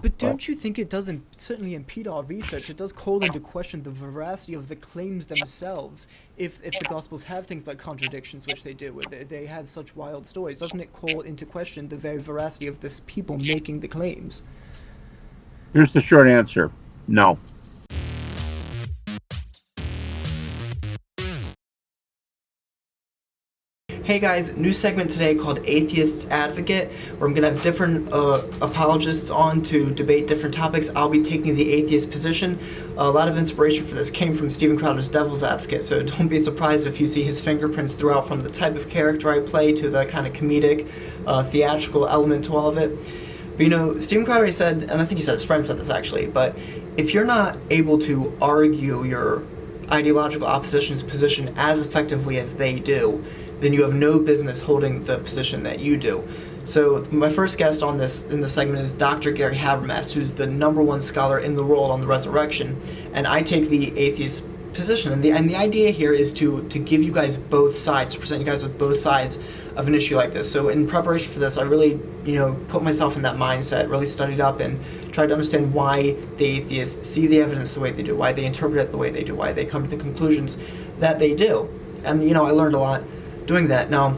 But don't you think it doesn't certainly impede our research? It does call into question the veracity of the claims themselves. If the Gospels have things like contradictions, which they do, where they have such wild stories, doesn't it call into question the very veracity of this people making the claims? Here's the short answer: no. Hey guys, new segment today called Atheist's Advocate, where I'm going to have different apologists on to debate different topics. I'll be taking the atheist position. A lot of inspiration for this came from Stephen Crowder's Devil's Advocate, so don't be surprised if you see his fingerprints throughout, from the type of character I play to the kind of comedic, theatrical element to all of it. But Stephen Crowder, he said, and I think he said his friend said this actually, but if you're not able to argue your ideological opposition's position as effectively as they do, then you have no business holding the position that you do. So my first guest in this segment is Dr. Gary Habermas, who's the #1 scholar in the world on the resurrection, and I take the atheist position. And the idea here is to give you guys both sides, to present you guys with both sides of an issue like this. So in preparation for this, I really put myself in that mindset, really studied up and tried to understand why the atheists see the evidence the way they do, why they interpret it the way they do, why they come to the conclusions that they do. And I learned a lot doing that. Now,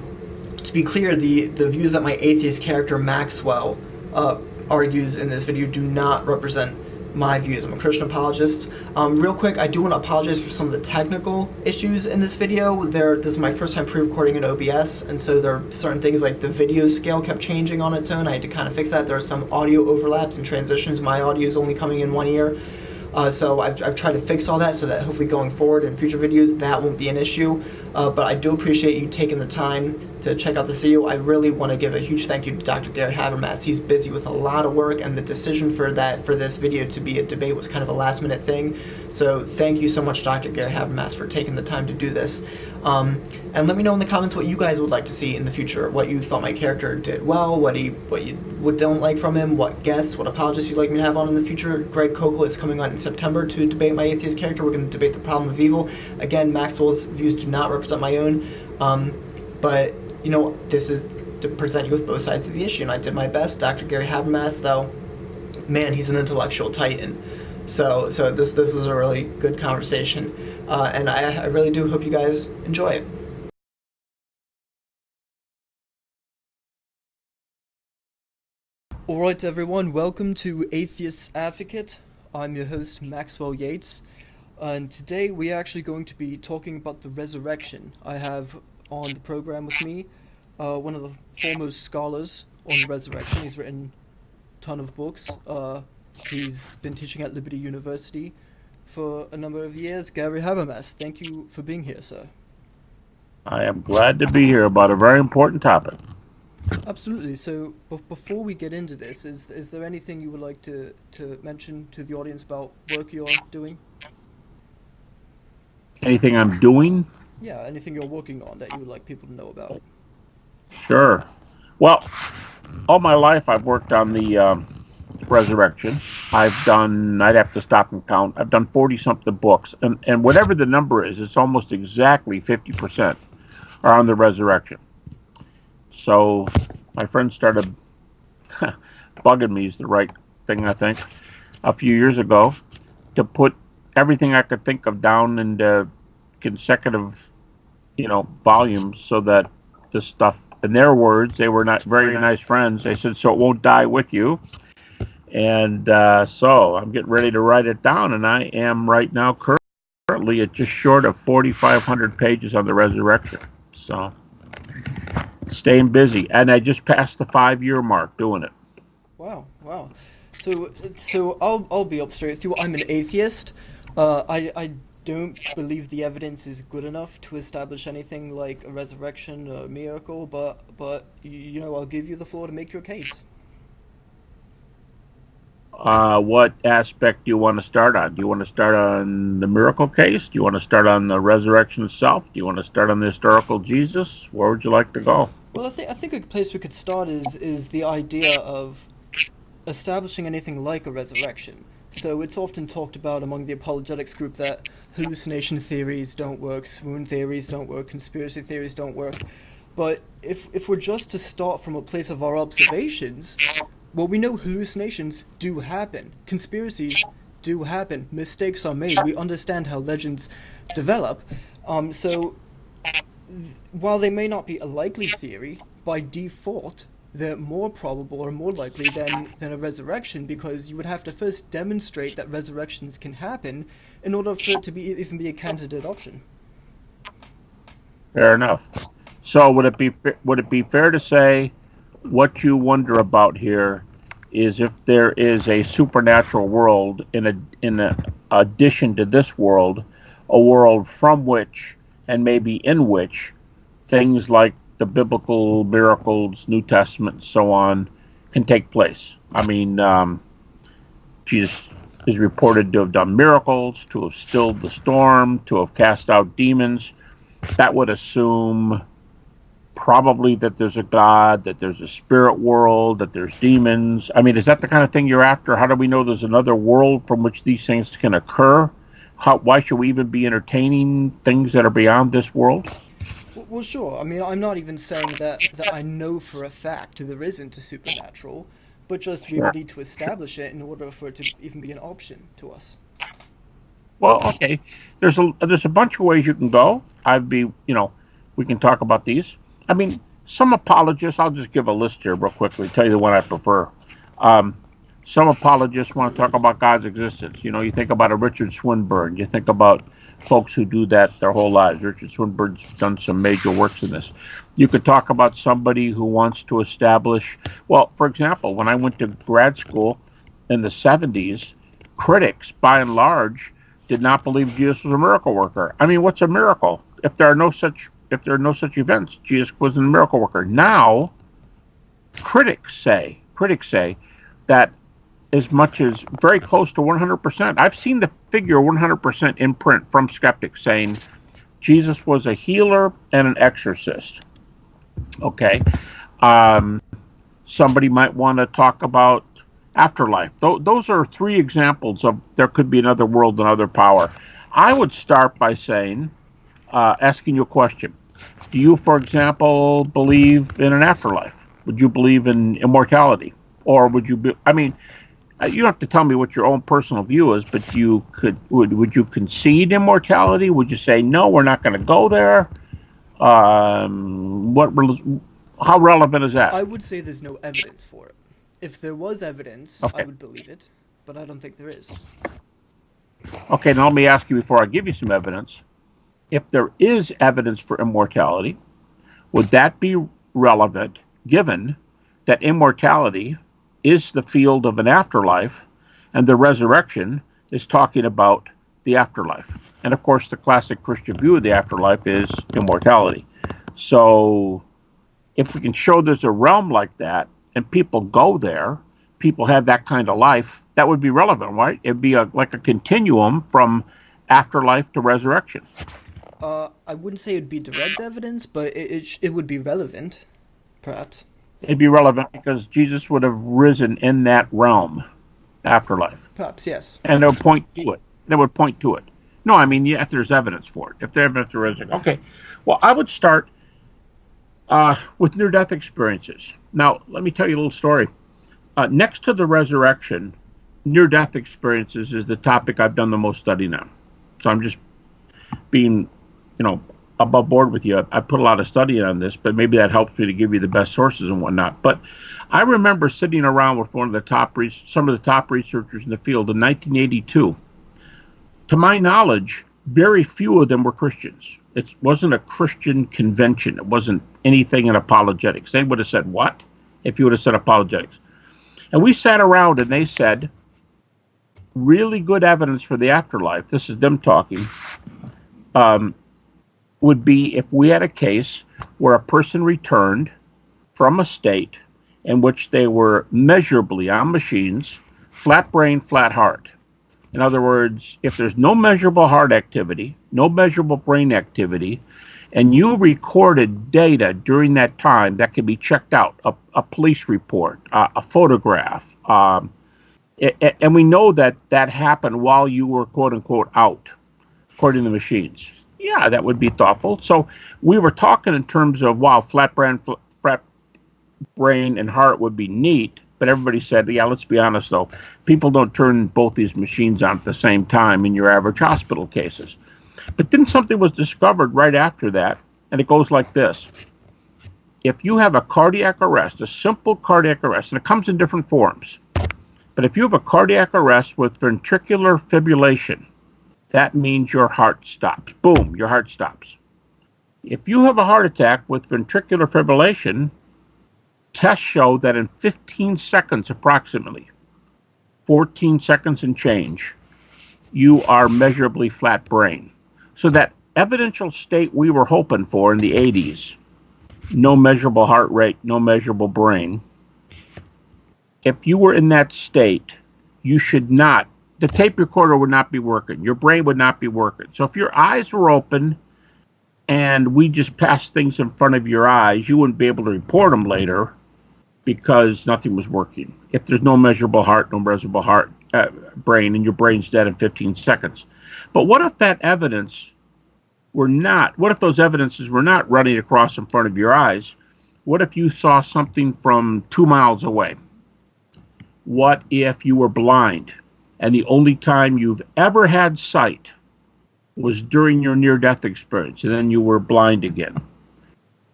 to be clear, the views that my atheist character Maxwell argues in this video do not represent my views. I'm a Christian apologist. Real quick, I do want to apologize for some of the technical issues in this video. This is my first time pre-recording in OBS, and so there are certain things like the video scale kept changing on its own. I had to kind of fix that. There are some audio overlaps and transitions. My audio is only coming in one ear. So I've tried to fix all that so that hopefully going forward in future videos that won't be an issue. But I do appreciate you taking the time to check out this video. I really want to give a huge thank you to Dr. Gary Habermas. He's busy with a lot of work, and the decision for this video to be a debate was kind of a last minute thing. So thank you so much, Dr. Gary Habermas, for taking the time to do this. And let me know in the comments what you guys would like to see in the future, what you thought my character did well, what you don't like from him, what guests, what apologists you'd like me to have on in the future. Greg Kokel is coming on in September to debate my atheist character. We're going to debate the problem of evil. Again, Maxwell's views do not represent my own, but this is to present you with both sides of the issue, and I did my best. Dr. Gary Habermas, though, man, he's an intellectual titan. So this is a really good conversation, and I really do hope you guys enjoy it. Alright everyone, welcome to Atheist's Advocate. I'm your host, Maxwell Yates, and today we're actually going to be talking about the resurrection. I have on the program with me one of the foremost scholars on the resurrection. He's written a ton of books. He's been teaching at Liberty University for a number of years. Gary Habermas, thank you for being here, sir. I am glad to be here about a very important topic. Absolutely. So before we get into this, is there anything you would like to mention to the audience about work you're doing? Anything I'm doing? Yeah, anything you're working on that you would like people to know about? Sure. Well, all my life I've worked on the resurrection. I'd have to stop and count, I've done 40-something books, and whatever the number is, it's almost exactly 50% are on the resurrection. So my friends started bugging me, is the right thing, I think, a few years ago, to put everything I could think of down into consecutive, volumes, so that this stuff, in their words, they were not very nice friends. They said, so it won't die with you. And so I'm getting ready to write it down, and I am right now currently at just short of 4,500 pages on the resurrection. So staying busy, and I just passed the 5-year mark doing it. Wow. So I'll be up straight with you. I'm an atheist. I don't believe the evidence is good enough to establish anything like a resurrection or a miracle, but I'll give you the floor to make your case. What aspect do you want to start on? Do you want to start on the miracle case? Do you want to start on the resurrection itself? Do you want to start on the historical Jesus? Where would you like to go? Well, I think a place we could start is the idea of establishing anything like a resurrection. So it's often talked about among the apologetics group that hallucination theories don't work, swoon theories don't work, conspiracy theories don't work. But if we're just to start from a place of our observations, Well, we know hallucinations do happen. Conspiracies do happen. Mistakes are made. We understand how legends develop. So while they may not be a likely theory, by default, they're more probable or more likely than a resurrection, because you would have to first demonstrate that resurrections can happen in order for it to be even be a candidate option. Fair enough. So would it be fair to say what you wonder about here is if there is a supernatural world in addition to this world, a world from which and maybe in which things like the biblical miracles, New Testament, and so on, can take place. I mean, Jesus is reported to have done miracles, to have stilled the storm, to have cast out demons. That would assume probably that there's a God, that there's a spirit world, that there's demons. I mean, is that the kind of thing you're after? How do we know there's another world from which these things can occur? Why should we even be entertaining things that are beyond this world? Well, sure. I mean, I'm not even saying that I know for a fact there isn't a supernatural, but just we would need to establish it in order for it to even be an option to us. Well, okay. There's a bunch of ways you can go. We can talk about these. I mean, some apologists, I'll just give a list here real quickly, tell you the one I prefer. Some apologists want to talk about God's existence. You think about a Richard Swinburne. You think about folks who do that their whole lives. Richard Swinburne's done some major works in this. You could talk about somebody who wants to establish, well, for example, when I went to grad school in the 70s, critics, by and large, did not believe Jesus was a miracle worker. I mean, what's a miracle? If there are no such events, Jesus wasn't a miracle worker. Now, critics say that as much as very close to 100%. I've seen the figure 100% in print from skeptics saying Jesus was a healer and an exorcist. Okay. Somebody might want to talk about afterlife. Those are three examples of there could be another world, another power. I would start by saying, asking you a question. Do you, for example, believe in an afterlife? Would you believe in immortality? Or would you be, I mean, you don't have to tell me what your own personal view is, but would you concede immortality? Would you say, no, we're not going to go there? How relevant is that? I would say there's no evidence for it. If there was evidence, okay, I would believe it, but I don't think there is. Okay, now let me ask you before I give you some evidence. If there is evidence for immortality, would that be relevant given that immortality is the field of an afterlife and the resurrection is talking about the afterlife? And of course, the classic Christian view of the afterlife is immortality. So if we can show there's a realm like that and people go there, people have that kind of life, that would be relevant, right? It'd be like a continuum from afterlife to resurrection. I wouldn't say it'd be direct evidence, but it would be relevant, perhaps. It'd be relevant because Jesus would have risen in that realm, afterlife. Perhaps, yes. And it would point to it. No, I mean, if there's evidence for it. If there's evidence for resurrection. Okay. Well, I would start with near-death experiences. Now, let me tell you a little story. Next to the resurrection, near-death experiences is the topic I've done the most studying on. So I'm just being, above board with you. I put a lot of study on this, but maybe that helps me to give you the best sources and whatnot. But I remember sitting around with some of the top researchers in the field in 1982. To my knowledge, very few of them were Christians. It wasn't a Christian convention. It wasn't anything in apologetics. They would have said, what? If you would have said apologetics. And we sat around and they said, really good evidence for the afterlife, this is them talking, would be if we had a case where a person returned from a state in which they were measurably on machines, flat brain, flat heart. In other words, if there's no measurable heart activity, no measurable brain activity, and you recorded data during that time that can be checked out, a police report, a photograph, and we know that happened while you were, quote unquote, out, according to the machines. Yeah, that would be thoughtful. So we were talking in terms of, wow, flat brain and heart would be neat, but everybody said, yeah, let's be honest, though. People don't turn both these machines on at the same time in your average hospital cases. But then something was discovered right after that, and it goes like this. If you have a cardiac arrest, a simple cardiac arrest, and it comes in different forms, but if you have a cardiac arrest with ventricular fibrillation, that means your heart stops. Boom, your heart stops. If you have a heart attack with ventricular fibrillation, tests show that in 15 seconds approximately, 14 seconds and change, you are measurably flat brain. So that evidential state we were hoping for in the 80s, no measurable heart rate, no measurable brain, if you were in that state, you should not, the tape recorder would not be working. Your brain would not be working. So if your eyes were open and we just passed things in front of your eyes, you wouldn't be able to report them later because nothing was working. If there's no measurable heart, no measurable heart, brain, and your brain's dead in 15 seconds. But what if that evidence were not, what if those evidences were not running across in front of your eyes? What if you saw something from 2 miles away? What if you were blind and the only time you've ever had sight was during your near-death experience, and then you were blind again?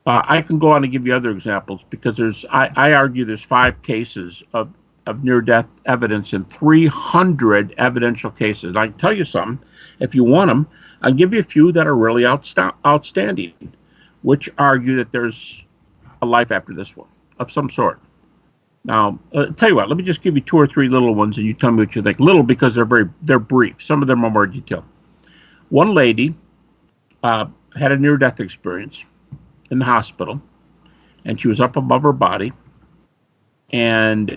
I can go on and give you other examples because I argue there's 5 cases of near-death evidence in 300 evidential cases. I can tell you some if you want them. I'll give you a few that are really outstanding, which argue that there's a life after this one of some sort. Now, tell you what, let me just give you 2 or 3 little ones, and you tell me what you think. Little because they're brief. Some of them are more detailed. One lady had a near-death experience in the hospital, and she was up above her body, and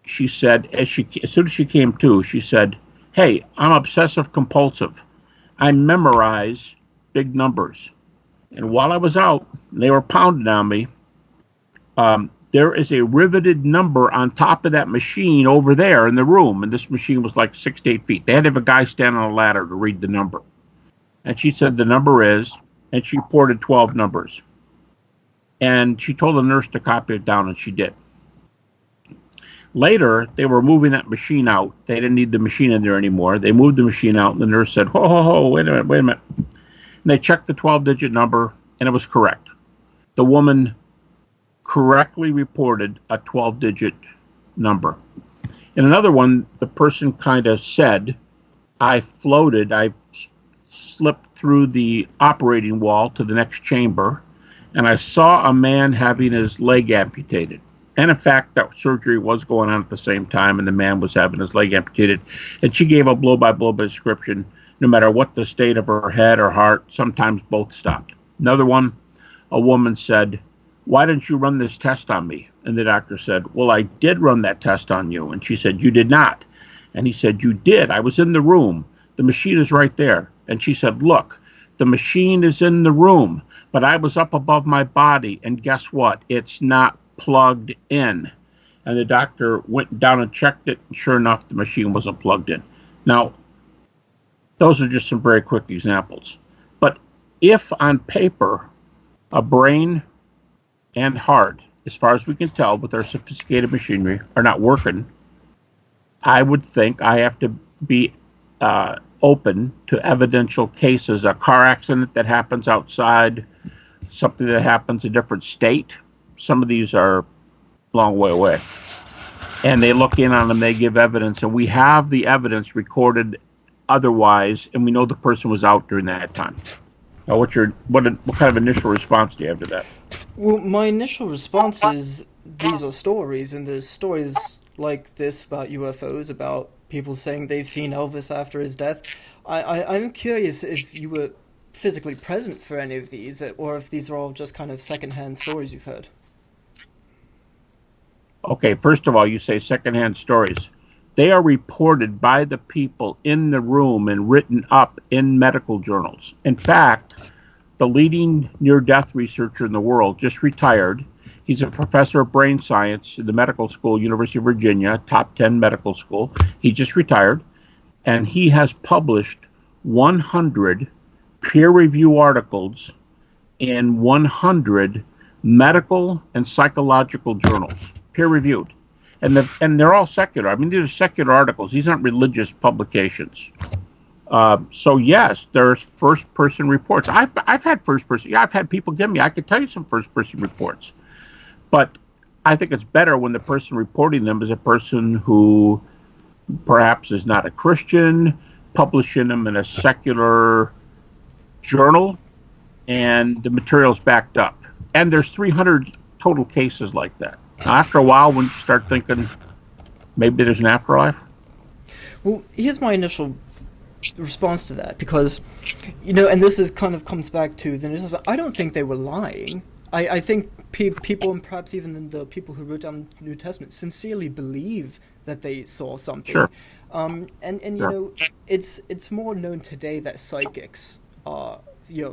she said, as soon as she came to, she said, "Hey, I'm obsessive compulsive. I memorize big numbers, and while I was out, they were pounding on me. There is a riveted number on top of that machine over there in the room," and this machine was like 6 to 8 feet. They had to have a guy stand on a ladder to read the number. And she said the number is, and she reported 12 numbers. And she told the nurse to copy it down, and she did. Later, they were moving that machine out. They didn't need the machine in there anymore. They moved the machine out, and the nurse said, "Ho, wait a minute. And they checked the 12-digit number, and it was correct. The woman correctly reported a 12-digit number. In another one, the person kind of said, I slipped through the operating wall to the next chamber, and I saw a man having his leg amputated. And in fact, that surgery was going on at the same time, and the man was having his leg amputated. And she gave a blow-by-blow description. No matter what the state of her head or heart, sometimes both stopped. Another one, a woman said, "Why didn't you run this test on me?" And the doctor said, "Well, I did run that test on you." And she said, "You did not." And he said, "You did. I was in the room. The machine is right there." And she said, "Look, the machine is in the room, but I was up above my body, and guess what? It's not plugged in." And the doctor went down and checked it, and sure enough, the machine wasn't plugged in. Now, those are just some very quick examples. But if on paper, a brain and heart, as far as we can tell with our sophisticated machinery, are not working, I would think I have to be open to evidential cases, a car accident that happens outside, something that happens in a different state. Some of these are a long way away. And they look in on them, they give evidence, and we have the evidence recorded otherwise, and we know the person was out during that time. Now, what kind of initial response do you have to that? Well, my initial response is these are stories, and there's stories like this about UFOs, about people saying they've seen Elvis after his death. I'm curious if you were physically present for any of these, or if these are all just kind of secondhand stories you've heard. Okay, first of all, you say secondhand stories. They are reported by the people in the room and written up in medical journals. In fact, the leading near-death researcher in the world just retired. He's a professor of brain science in the medical school, University of Virginia, top 10 medical school. He just retired, and he has published 100 peer-review articles in 100 medical and psychological journals, peer-reviewed. and they're all secular. I mean, these are secular articles. These aren't religious publications. So yes, there's first-person reports. I've had first-person. Yeah, I've had people give me. I could tell you some first-person reports, but I think it's better when the person reporting them is a person who perhaps is not a Christian, publishing them in a secular journal, and the material's backed up. And there's 300 total cases like that. Now, after a while, when you start thinking maybe there's an afterlife. Well, here's my initial response to that, because, and this is kind of comes back to the initial. I don't think they were lying. I think people, and perhaps even the people who wrote down the New Testament, sincerely believe that they saw something. Sure. And Sure. It's more known today that psychics are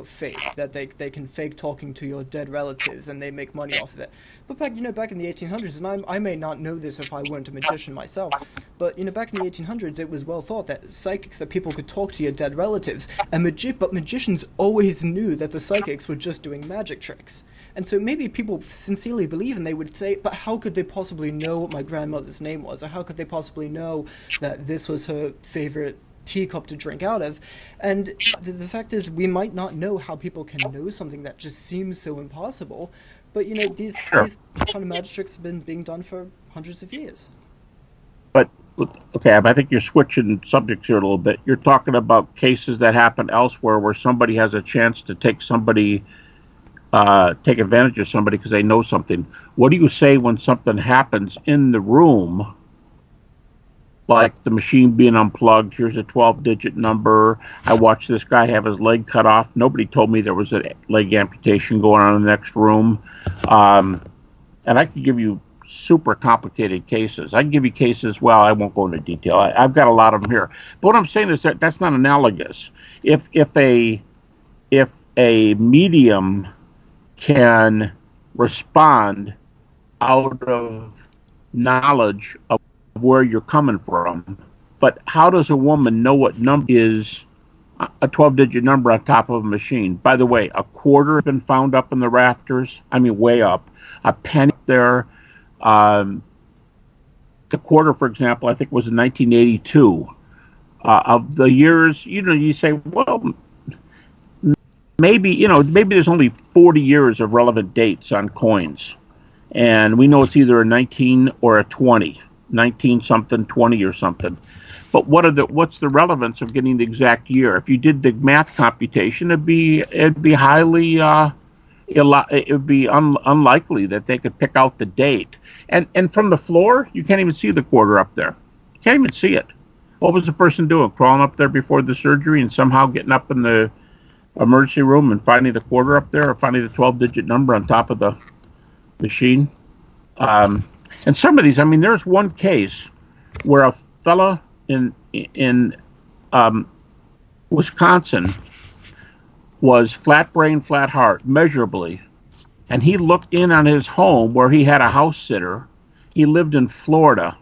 fake, that they can fake talking to your dead relatives and they make money off of it. But back in the 1800s, and I may not know this if I weren't a magician myself, but back in the 1800s, it was well thought that psychics, that people could talk to your dead relatives, but magicians always knew that the psychics were just doing magic tricks. And so maybe people sincerely believe, and they would say, but how could they possibly know what my grandmother's name was? Or how could they possibly know that this was her favorite teacup to drink out of? And the fact is, we might not know how people can know something that just seems so impossible. But, these kind of magic tricks have been being done for hundreds of years. But, okay, I think you're switching subjects here a little bit. You're talking about cases that happen elsewhere where somebody has a chance to take advantage of somebody because they know something. What do you say when something happens in the room, like the machine being unplugged? Here's a 12-digit number. I watched this guy have his leg cut off. Nobody told me there was a leg amputation going on in the next room. And I could give you super complicated cases. I can give you cases, well, I won't go into detail. I've got a lot of them here. But what I'm saying is that that's not analogous. If a medium can respond out of knowledge of where you're coming from, but how does a woman know what number is a 12-digit number on top of a machine? By the way, a quarter has been found up in the rafters. I mean, way up. A penny there. The quarter, for example, I think was in 1982. Of the years, you say, well, maybe there's only 40 years of relevant dates on coins, and we know it's either a 19 or a 20, 19 something, 20 or something. But what's the relevance of getting the exact year? If you did the math computation, it'd be highly it would be unlikely that they could pick out the date. And from the floor, you can't even see the quarter up there. You can't even see it. What was the person doing? Crawling up there before the surgery and somehow getting up in the emergency room and finding the quarter up there, or finding the 12-digit number on top of the machine? And some of these, I mean, there's one case where a fella in Wisconsin was flat brain, flat heart, measurably, and he looked in on his home where he had a house sitter. He lived in Florida,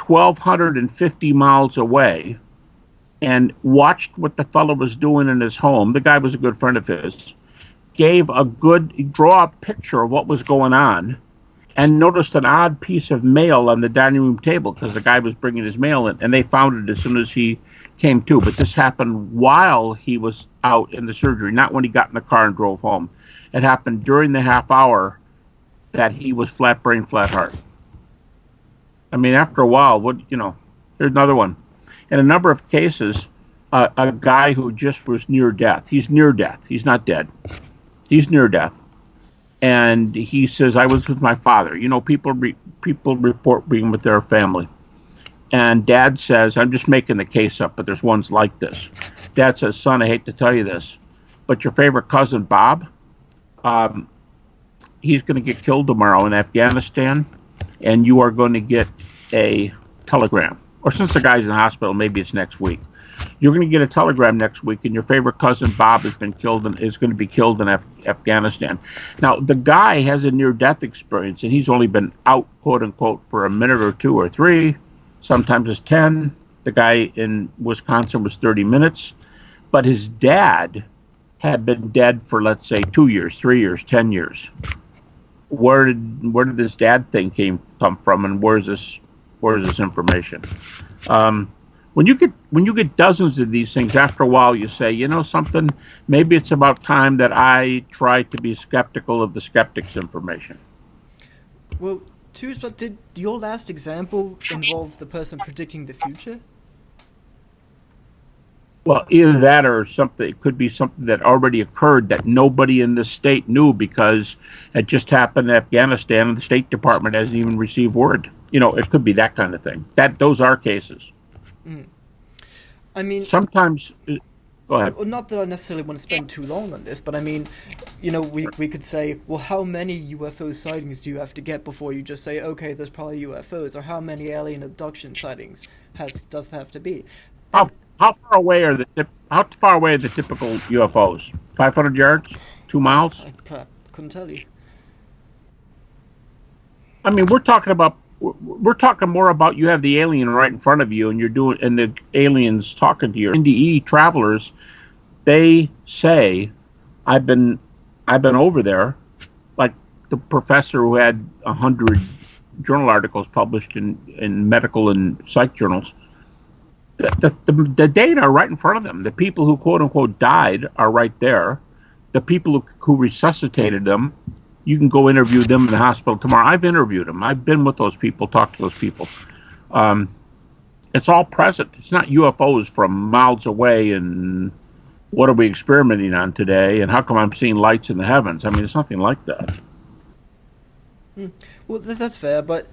1,250 miles away, and watched what the fellow was doing in his home. The guy was a good friend of his. Draw a picture of what was going on, and noticed an odd piece of mail on the dining room table because the guy was bringing his mail in, and they found it as soon as he came to. But this happened while he was out in the surgery, not when he got in the car and drove home. It happened during the half hour that he was flat brain, flat heart. I mean, after a while, there's another one. In a number of cases, a guy who just was near death. He's near death. He's not dead. He's near death. And he says, I was with my father. People report being with their family. And Dad says, I'm just making the case up, but there's ones like this. Dad says, son, I hate to tell you this, but your favorite cousin, Bob, he's going to get killed tomorrow in Afghanistan, and you are going to get a telegram. Or since the guy's in the hospital, maybe it's next week. You're going to get a telegram next week, and your favorite cousin, Bob, has been killed and is going to be killed in Afghanistan. Now, the guy has a near-death experience, and he's only been out, quote-unquote, for a minute or two or three. Sometimes it's 10. The guy in Wisconsin was 30 minutes. But his dad had been dead for, let's say, 2 years, 3 years, 10 years. where did this dad thing come from, and where's this information? When you get dozens of these things, after a while you say, you know something, maybe it's about time that I try to be skeptical of the skeptic's information. Well, but did your last example involve the person predicting the future? Well, either that or something. It could be something that already occurred that nobody in the state knew because it just happened in Afghanistan and the State Department hasn't even received word. It could be that kind of thing. Those are cases. I mean, sometimes. Go ahead. Well, not that I necessarily want to spend too long on this, but I mean, we could say, well, how many UFO sightings do you have to get before you just say, okay, there's probably UFOs, or how many alien abduction sightings does that have to be? How far away are the typical UFOs? 500 yards? 2 miles? I couldn't tell you. I mean, we're talking more about you have the alien right in front of you, and the alien's talking to you. NDE travelers, they say, I've been over there, like the professor who had 100 journal articles published in medical and psych journals. The data are right in front of them. The people who quote unquote died are right there. The people who resuscitated them, you can go interview them in the hospital tomorrow. I've interviewed them. I've been with those people, talked to those people. It's all present. It's not UFOs from miles away and what are we experimenting on today and how come I'm seeing lights in the heavens? I mean, it's nothing like that. Well, that's fair, but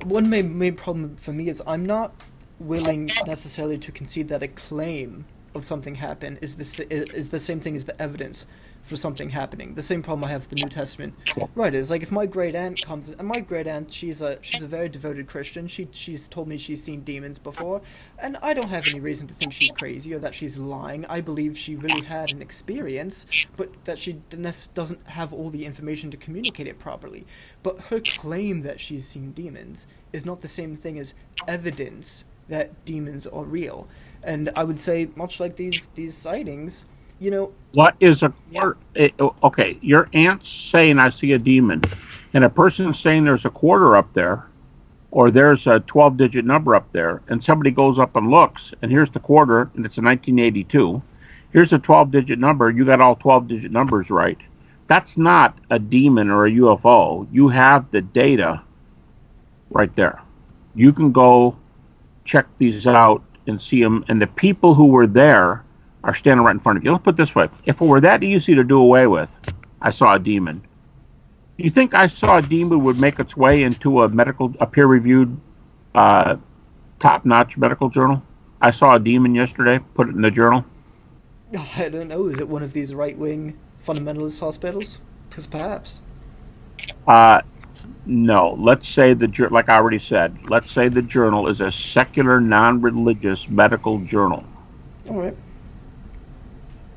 one main problem for me is I'm not willing necessarily to concede that a claim of something happened is the same thing as the evidence for something happening. The same problem I have with the New Testament writers. Like if my great aunt comes, and my great aunt, she's a very devoted Christian. She's told me she's seen demons before, and I don't have any reason to think she's crazy or that she's lying. I believe she really had an experience, but that she doesn't have all the information to communicate it properly. But her claim that she's seen demons is not the same thing as evidence that demons are real. And I would say, much like these sightings, what is a quarter? Okay, your aunt's saying I see a demon, and a person's saying there's a quarter up there, or there's a 12-digit number up there, and somebody goes up and looks, and here's the quarter, and it's a 1982. Here's a 12-digit number. You got all 12-digit numbers right. That's not a demon or a UFO. You have the data right there. You can go check these out and see them, and the people who were there are standing right in front of you. Let's put it this way. If it were that easy to do away with, I saw a demon. Do you think I saw a demon would make its way into a peer-reviewed, top-notch medical journal? I saw a demon yesterday, put it in the journal. I don't know. Is it one of these right-wing fundamentalist hospitals? Because perhaps. No. Let's say like I already said, let's say the journal is a secular, non-religious medical journal. All right.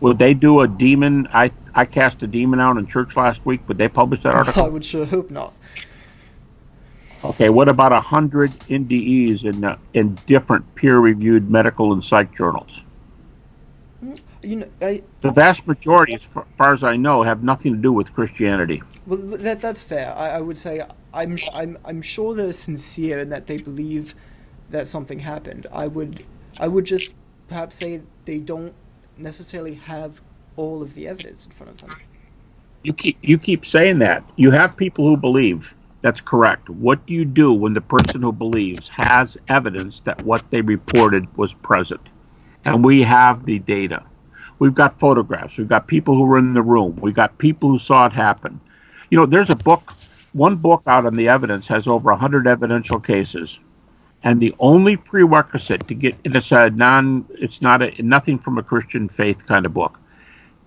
Would they do a demon? I cast a demon out in church last week. Would they publish that article? I would sure hope not. Okay, what about 100 NDEs in different peer-reviewed medical and psych journals? The vast majority, as far as I know, have nothing to do with Christianity. Well, that's fair. I would say I'm sure they're sincere in that they believe that something happened. I would just perhaps say they don't necessarily have all of the evidence in front of them. You keep saying that. You have people who believe. That's correct. What do you do when the person who believes has evidence that what they reported was present? And we have the data. We've got photographs. We've got people who were in the room. We've got people who saw it happen. There's one book out on the evidence has over 100 evidential cases. And the only prerequisite to get, and it's nothing from a Christian faith kind of book.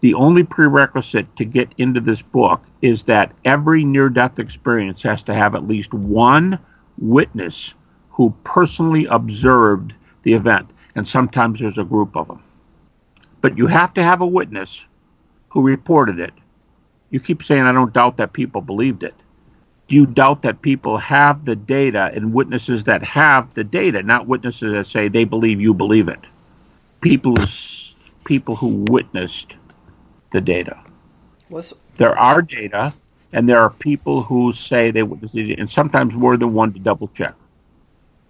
The only prerequisite to get into this book is that every near-death experience has to have at least one witness who personally observed the event. And sometimes there's a group of them. But you have to have a witness who reported it. You keep saying, I don't doubt that people believed it. Do you doubt that people have the data and witnesses that have the data, not witnesses that say they believe you believe it? People who witnessed the data. There are data. And there are people who say they witnessed it, and sometimes more than one to double check.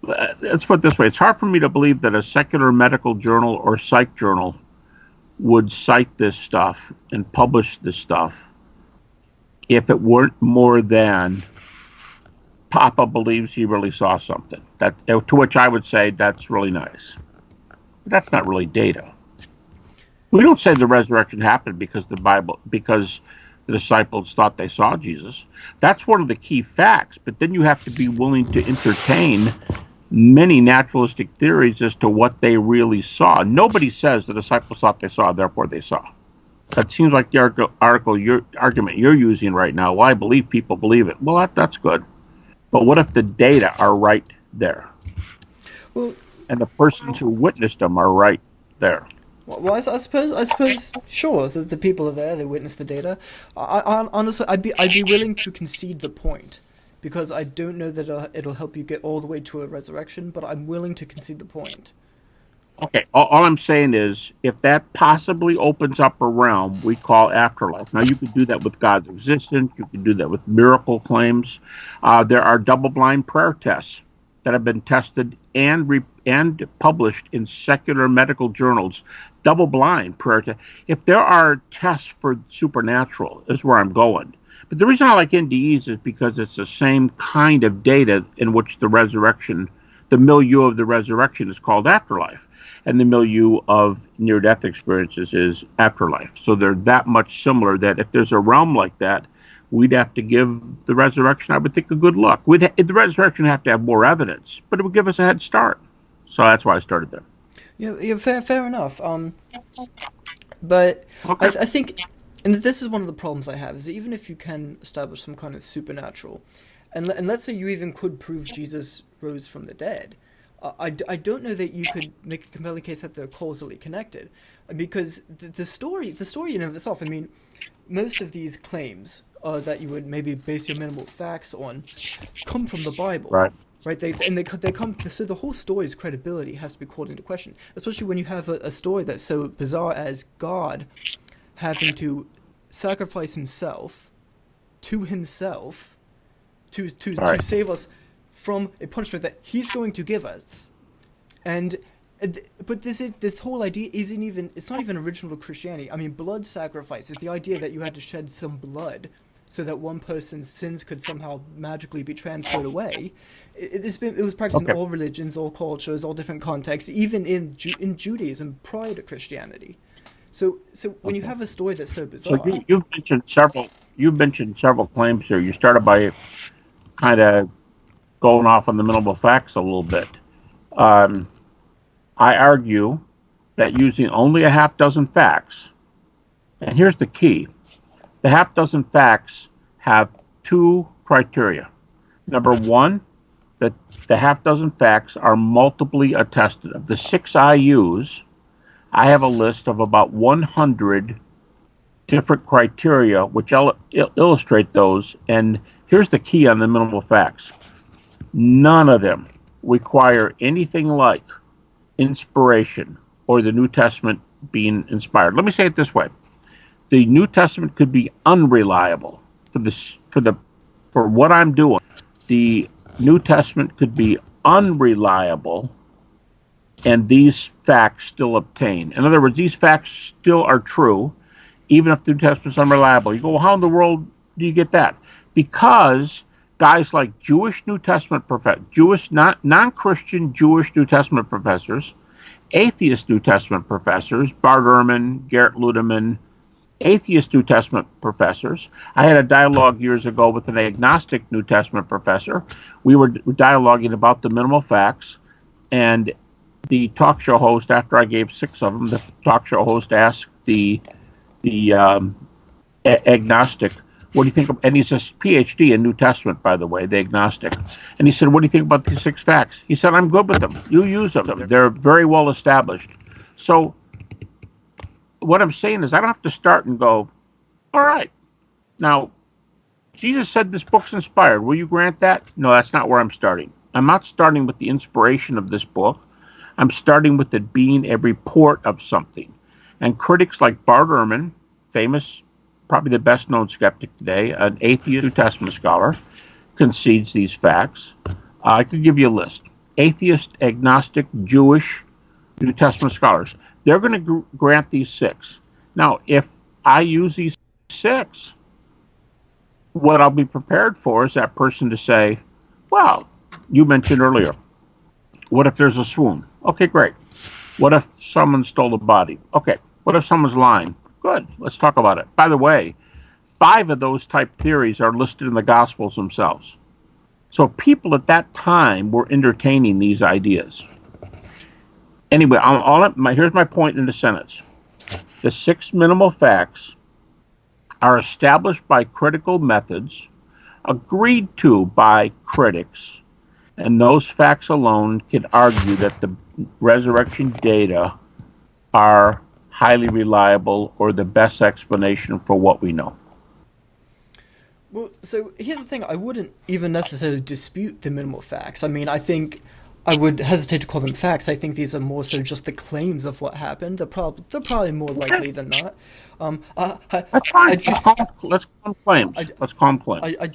Let's put it this way. It's hard for me to believe that a secular medical journal or psych journal would cite this stuff and publish this stuff if it weren't more than Papa believes he really saw something. That, to which I would say that's really nice. But that's not really data. We don't say the resurrection happened because because the disciples thought they saw Jesus. That's one of the key facts. But then you have to be willing to entertain many naturalistic theories as to what they really saw. Nobody says the disciples thought they saw, therefore they saw. That seems like the argument you're using right now. Well, I believe people believe it. Well, that's good. But what if the data are right there? Well, and the persons who witnessed them are right there? Well, I suppose, sure, the people are there. They witness the data. Honestly, I'd be willing to concede the point, because I don't know that it'll help you get all the way to a resurrection. But I'm willing to concede the point. Okay, all I'm saying is, if that possibly opens up a realm we call afterlife. Now, you could do that with God's existence. You could do that with miracle claims. There are double-blind prayer tests that have been tested and published in secular medical journals. Double-blind prayer tests. If there are tests for supernatural, is where I'm going. But the reason I like NDEs is because it's the same kind of data in which the resurrection, the milieu of the resurrection is called afterlife. And the milieu of near-death experiences is afterlife. So they're that much similar that if there's a realm like that, we'd have to give the resurrection, I would think, a good look. The resurrection would have to have more evidence, but it would give us a head start. So that's why I started there. Yeah, fair enough. But okay. I think, and this is one of the problems I have, is that even if you can establish some kind of supernatural, and let's say you even could prove Jesus rose from the dead, I don't know that you could make a compelling case that they're causally connected, because the story in and of itself, I mean, most of these claims that you would maybe base your minimal facts on come from the Bible. Right. Right, they come. So the whole story's credibility has to be called into question, especially when you have a story that's so bizarre as God having to sacrifice himself to save us from a punishment that he's going to give us, but this whole idea isn't even. It's not even original to Christianity. I mean, blood sacrifice is the idea that you had to shed some blood so that one person's sins could somehow magically be transferred away. It was practiced in all religions, all cultures, all different contexts, even in Judaism prior to Christianity. So when you have a story that's so bizarre, so you've mentioned several claims here. You started by kind of going off on the minimal facts a little bit. I argue that using only a half dozen facts, and here's the key: the half dozen facts have two criteria. Number one, that the half dozen facts are multiply attested. Of the 6 I use, I have a list of about 100 different criteria which illustrate those. And here's the key on the minimal facts: none of them require anything like inspiration or the New Testament being inspired. Let me say it this way: the New Testament could be unreliable for what I'm doing. The New Testament could be unreliable, and these facts still obtain. In other words, these facts still are true, even if the New Testament's unreliable. You go, well, how in the world do you get that? Because guys like Jewish New Testament professors, non-Christian Jewish New Testament professors, atheist New Testament professors, Bart Ehrman, Garrett Ludeman, atheist New Testament professors. I had a dialogue years ago with an agnostic New Testament professor. We were dialoguing about the minimal facts, and the talk show host, after I gave 6 of them, the talk show host asked the agnostic, what do you think of, and he's a PhD in New Testament, by the way, the agnostic. And he said, what do you think about these 6 facts? He said, I'm good with them. You use them. They're very well established. So what I'm saying is I don't have to start and go, all right, now, Jesus said this book's inspired. Will you grant that? No, that's not where I'm starting. I'm not starting with the inspiration of this book. I'm starting with it being a report of something. And critics like Bart Ehrman, famous probably the best known skeptic today, an atheist New Testament scholar, concedes these facts. I could give you a list. Atheist, agnostic, Jewish, New Testament scholars. They're going to grant these 6. Now, if I use these 6, what I'll be prepared for is that person to say, well, you mentioned earlier, what if there's a swoon? Okay, great. What if someone stole the body? Okay. What if someone's lying? Good. Let's talk about it. By the way, 5 of those type theories are listed in the Gospels themselves. So people at that time were entertaining these ideas. Anyway, here's my point in the sentence. The 6 minimal facts are established by critical methods, agreed to by critics, and those facts alone can argue that the resurrection data are highly reliable or the best explanation for what we know. Well, so here's the thing. I wouldn't even necessarily dispute the minimal facts. I mean, I think I would hesitate to call them facts. I think these are more so just the claims of what happened. They're probably more likely than not. That's fine. Let's call them claims.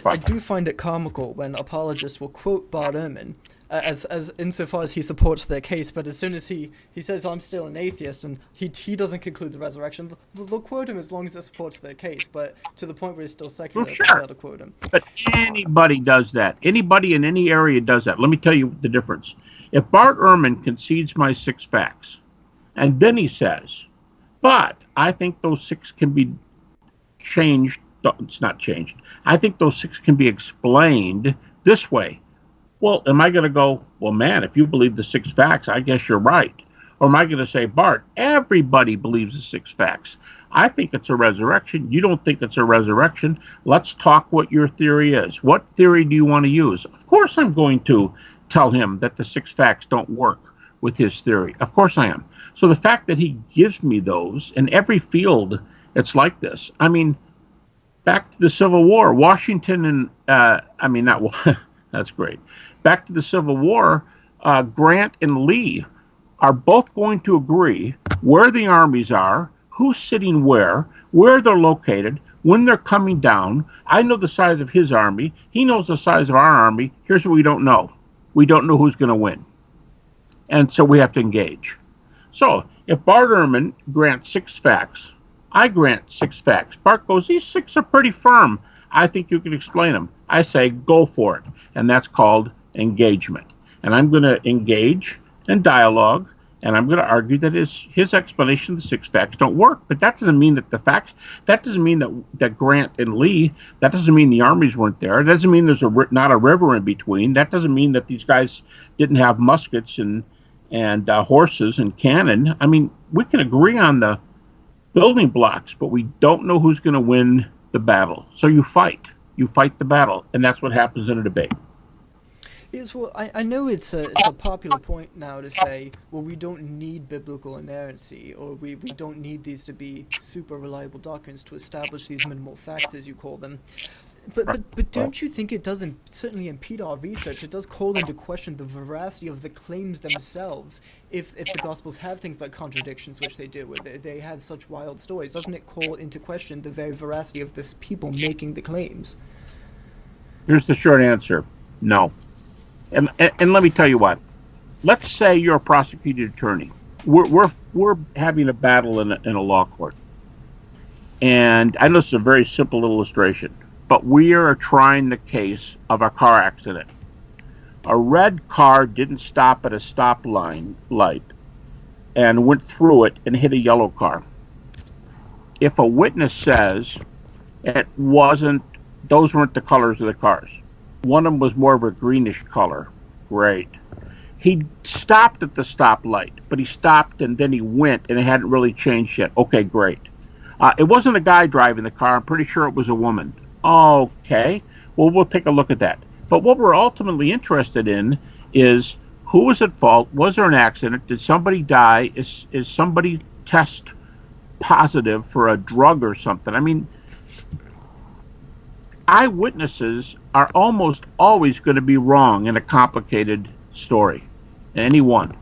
I do find it comical when apologists will quote Bart Ehrman as insofar as he supports their case, but as soon as he says I'm still an atheist and he doesn't conclude the resurrection, they'll quote him as long as it supports their case. But to the point where he's still secular, well, sure. They'll quote him. But anybody does that. Anybody in any area does that. Let me tell you the difference. If Bart Ehrman concedes my 6 facts, and then he says, but I think those 6 can be changed. It's not changed. I think those 6 can be explained this way. Well, am I going to go, well, man, if you believe the 6 facts, I guess you're right. Or am I going to say, Bart, everybody believes the 6 facts. I think it's a resurrection. You don't think it's a resurrection. Let's talk what your theory is. What theory do you want to use? Of course I'm going to tell him that the 6 facts don't work with his theory. Of course I am. So the fact that he gives me those, in every field it's like this. I mean, back to the Civil War, Washington and, that's great. Back to the Civil War, Grant and Lee are both going to agree where the armies are, who's sitting where they're located, when they're coming down. I know the size of his army. He knows the size of our army. Here's what we don't know. We don't know who's going to win. And so we have to engage. So if Bart Ehrman grants 6 facts, I grant 6 facts. Bart goes, these 6 are pretty firm. I think you can explain them. I say, go for it. And that's called engagement. And I'm going to engage and dialogue, and I'm going to argue that his explanation of the 6 facts don't work. But that doesn't mean that that doesn't mean that Grant and Lee, that doesn't mean the armies weren't there. It doesn't mean there's not a river in between. That doesn't mean that these guys didn't have muskets and horses and cannon. I mean, we can agree on the building blocks, but we don't know who's going to win the battle. So you fight the battle, and that's what happens in a debate. Yes, well, I know it's a popular point now to say, well, we don't need biblical inerrancy, or we don't need these to be super reliable doctrines to establish these minimal facts, as you call them. But don't you think it does certainly impede our research? It does call into question the veracity of the claims themselves. If the Gospels have things like contradictions, which they do, where they have such wild stories, doesn't it call into question the very veracity of this people making the claims? Here's the short answer: no. And let me tell you what. Let's say you're a prosecuting attorney. We're having a battle in a law court, and I know it's a very simple illustration, but we are trying the case of a car accident. A red car didn't stop at a stop light and went through it and hit a yellow car. If a witness says those weren't the colors of the cars. One of them was more of a greenish color. Great. He stopped at the stoplight, but he stopped and then he went and it hadn't really changed yet. Okay, great. It wasn't a guy driving the car. I'm pretty sure it was a woman. Okay. Well, we'll take a look at that. But what we're ultimately interested in is who was at fault? Was there an accident? Did somebody die? Is somebody test positive for a drug or something? I mean, eyewitnesses are almost always going to be wrong in a complicated story, any one.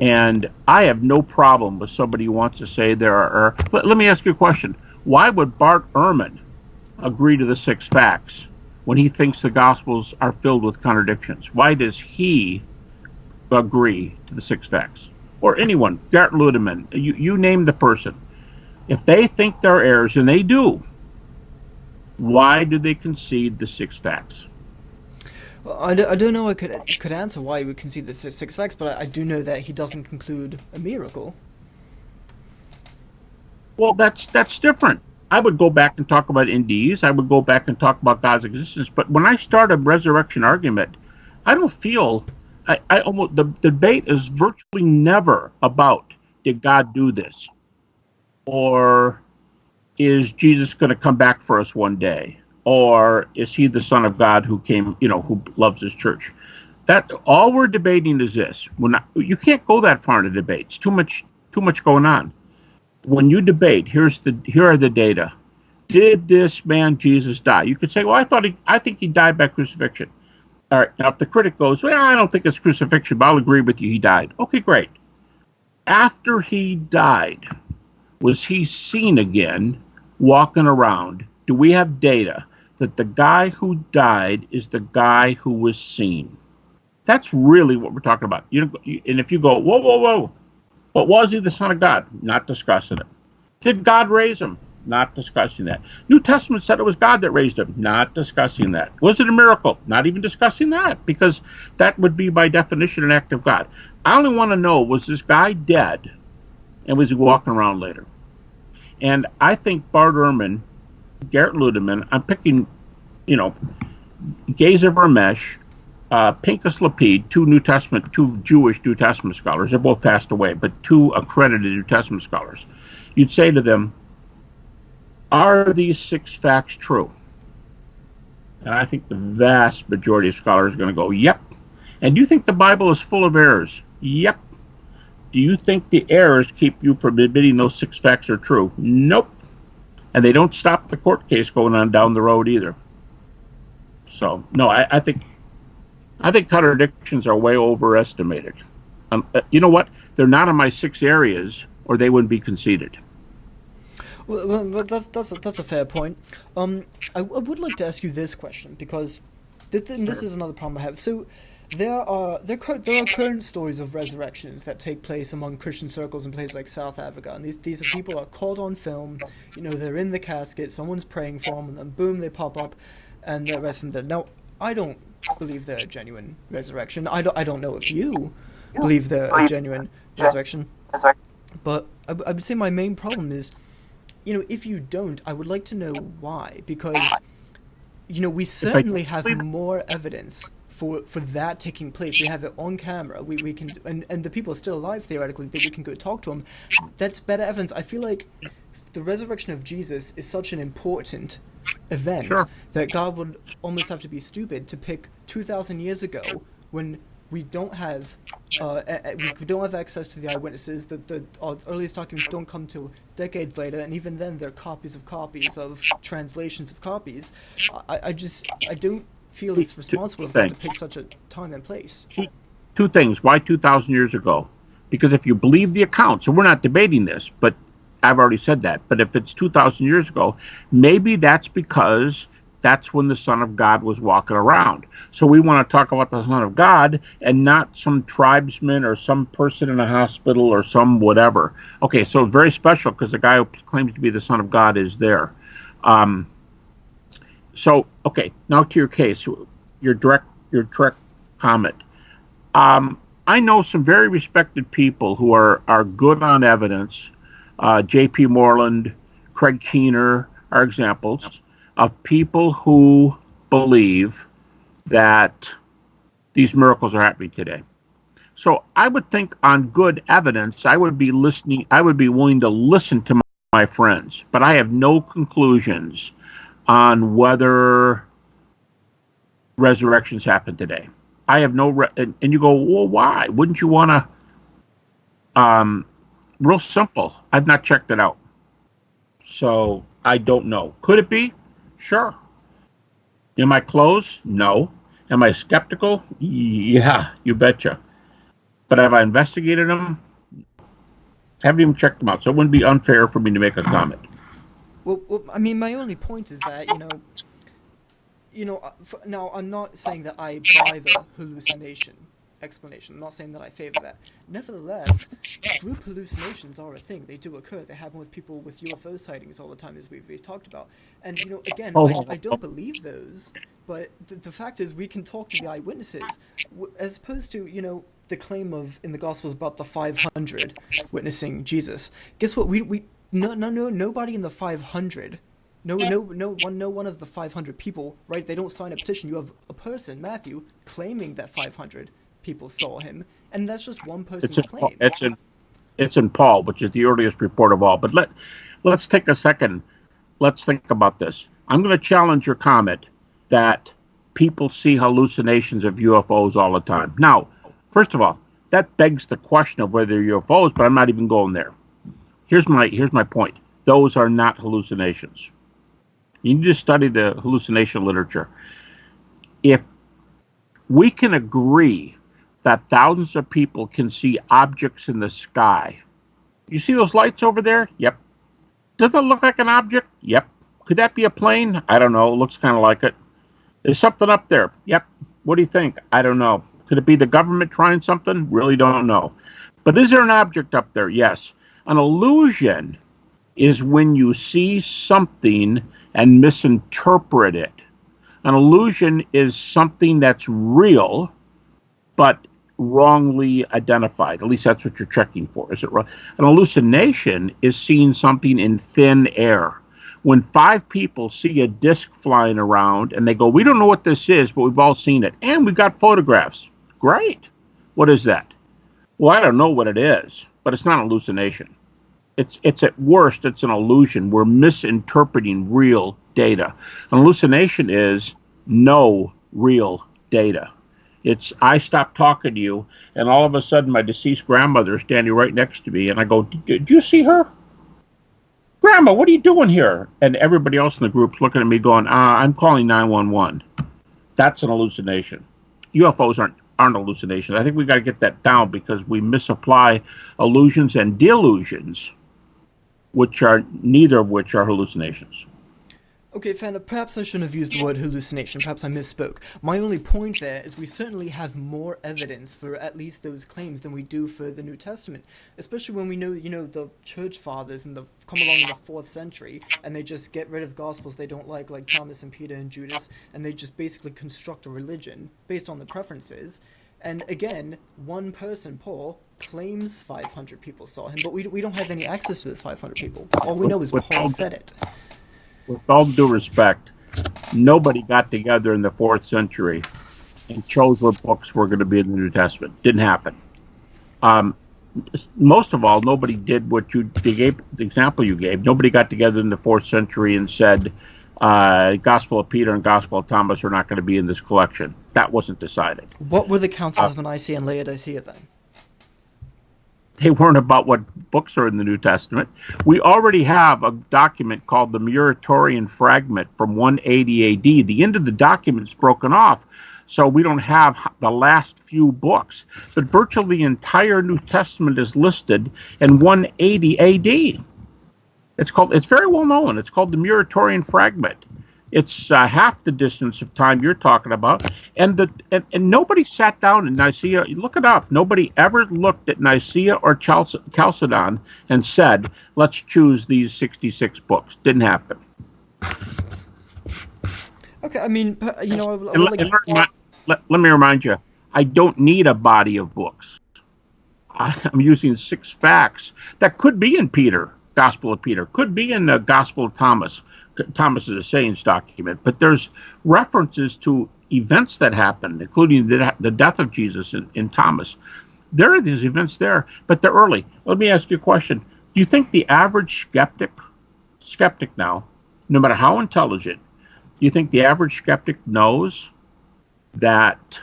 And I have no problem with somebody who wants to say there are. Let me ask you a question. Why would Bart Ehrman agree to the 6 facts when he thinks the Gospels are filled with contradictions? Why does he agree to the 6 facts? Or anyone, Gert Ludemann, you name the person. If they think they're errors, and they do, why do they concede the 6 facts? Well, I don't know I could answer why he would concede the 6 facts, but I do know that he doesn't conclude a miracle. Well, that's different. I would go back and talk about NDEs. I would go back and talk about God's existence. But when I start a resurrection argument, I don't feel... I almost, the debate is virtually never about, did God do this? Or is Jesus going to come back for us one day? Or is he the Son of God who came, who loves his church? That all we're debating is this. You can't go that far into debates. Too much going on. When you debate, here are the data. Did this man Jesus die? You could say, well, I think he died by crucifixion. All right, now if the critic goes, well, I don't think it's crucifixion, but I'll agree with you, he died. Okay, great. After he died, was he seen again walking around? Do we have data that the guy who died is the guy who was seen? That's really what we're talking about. And if you go, whoa, but was he the Son of God? Not discussing it. Did God raise him? Not discussing that. New Testament said it was God that raised him. Not discussing that. Was it a miracle? Not even discussing that, because that would be by definition an act of God. I only want to know, was this guy dead and was he walking around later? And I think Bart Ehrman, Gert Ludemann, I'm picking, Gezer Vermesh, Pinchas Lapid, two Jewish New Testament scholars. They're both passed away, but 2 accredited New Testament scholars. You'd say to them, are these 6 facts true? And I think the vast majority of scholars are going to go, yep. And do you think the Bible is full of errors? Yep. Do you think the errors keep you from admitting those 6 facts are true? Nope. And they don't stop the court case going on down the road either. So, no, I think contradictions are way overestimated. You know what? They're not in my 6 areas, or they wouldn't be conceded. Well, that's a fair point. I would like to ask you this question, because this is another problem I have. So there are current stories of resurrections that take place among Christian circles in places like South Africa, and these are people are caught on film. They're in the casket, someone's praying for them, and then boom, they pop up, and the rest from there. Now, I don't believe they're a genuine resurrection. I don't know if you believe they're a genuine resurrection, but I would say my main problem is, if you don't, I would like to know why, because, we certainly have more evidence for that taking place. We have it on camera. We can, and the people are still alive theoretically. That we can go talk to them. That's better evidence. I feel like the resurrection of Jesus is such an important event that God would almost have to be stupid to pick 2,000 years ago when we don't have access to the eyewitnesses. Our earliest documents don't come till decades later, and even then they're copies of translations of copies. I don't feel it's responsible of them to pick such a time and place. Two things. Why 2,000 years ago? Because if you believe the accounts, and we're not debating this, but I've already said that, but if it's 2,000 years ago, maybe that's because that's when the Son of God was walking around. So we want to talk about the Son of God and not some tribesman or some person in a hospital or some whatever. Okay, so very special because the guy who claims to be the Son of God is there. So, okay, now to your case, your direct comment. I know some very respected people who are good on evidence. J.P. Moreland, Craig Keener are examples of people who believe that these miracles are happening today. So I would think on good evidence, I would be willing to listen to my friends, but I have no conclusions on whether resurrections happen today. I have no, and you go, well, why? Wouldn't you want to, real simple. I've not checked it out. So I don't know. Could it be? Sure. Am I closed? No. Am I skeptical? Yeah, you betcha. But have I investigated them? Haven't even checked them out. So it wouldn't be unfair for me to make a comment. Well, I mean, my only point is that, now I'm not saying that I buy the hallucination explanation. I'm not saying that I favor that. Nevertheless, group hallucinations are a thing. They do occur. They happen with people with UFO sightings all the time, as we've talked about. And, again, I don't believe those, but the fact is we can talk to the eyewitnesses, as opposed to, the claim of in the Gospels about the 500 witnessing Jesus. Guess what? Nobody in the 500. No one of the 500 people, right? They don't sign a petition. You have a person, Matthew, claiming that 500 people saw him, and that's just one person's claim. It's in Paul, which is the earliest report of all. But let's take a second. Let's think about this. I'm going to challenge your comment that people see hallucinations of UFOs all the time. Now, first of all, that begs the question of whether they're UFOs, but I'm not even going there. Here's my point. Those are not hallucinations. You need to study the hallucination literature. If we can agree that thousands of people can see objects in the sky, you see those lights over there? Yep. Does it look like an object? Yep. Could that be a plane? I don't know. It looks kind of like it. There's something up there. Yep. What do you think? I don't know. Could it be the government trying something? Really don't know. But is there an object up there? Yes. An illusion is when you see something and misinterpret it. An illusion is something that's real, but wrongly identified. At least that's what you're checking for. Is it wrong? An hallucination is seeing something in thin air. When 5 people see a disc flying around and they go, we don't know what this is, but we've all seen it. And we've got photographs. Great. What is that? Well, I don't know what it is, but it's not an hallucination. It's at worst, it's an illusion. We're misinterpreting real data. An hallucination is no real data. It's, I stop talking to you, and all of a sudden my deceased grandmother is standing right next to me, and I go, did you see her? Grandma, what are you doing here? And everybody else in the group's looking at me going, I'm calling 911. That's an hallucination. UFOs aren't hallucinations. I think we got to get that down because we misapply illusions and delusions, neither of which are hallucinations. Okay, Fana, perhaps I shouldn't have used the word hallucination. Perhaps I misspoke. My only point there is we certainly have more evidence for at least those claims than we do for the New Testament, especially when we know, the church fathers come along in the 4th century, and they just get rid of gospels they don't like Thomas and Peter and Judas, and they just basically construct a religion based on the preferences. And again, one person, Paul, claims 500 people saw him, but we don't have any access to those 500 people. All we know is Paul said it. With all due respect, nobody got together in the 4th century and chose what books were going to be in the New Testament. Didn't happen. Most of all, nobody did what the example you gave. Nobody got together in the 4th century and said, Gospel of Peter and Gospel of Thomas are not going to be in this collection. That wasn't decided. What were the councils of Nicaea and Laodicea then? They weren't about what books are in the New Testament. We already have a document called the Muratorian Fragment from 180 AD. The end of the document is broken off, so we don't have the last few books. But virtually the entire New Testament is listed in 180 AD. It's very well known. It's called the Muratorian Fragment. It's half the distance of time you're talking about. And nobody sat down in Nicaea. Look it up. Nobody ever looked at Nicaea or Chalcedon and said, let's choose these 66 books. Didn't happen. Okay, I mean, let me remind you, I don't need a body of books. I'm using 6 facts that could be in Peter, Gospel of Peter, could be in the Gospel of Thomas. Thomas is a sayings document, but there's references to events that happened, including the death of Jesus in Thomas. There are these events there, but they're early. Let me ask you a question. Do you think the average skeptic now, no matter how intelligent, do you think the average skeptic knows that,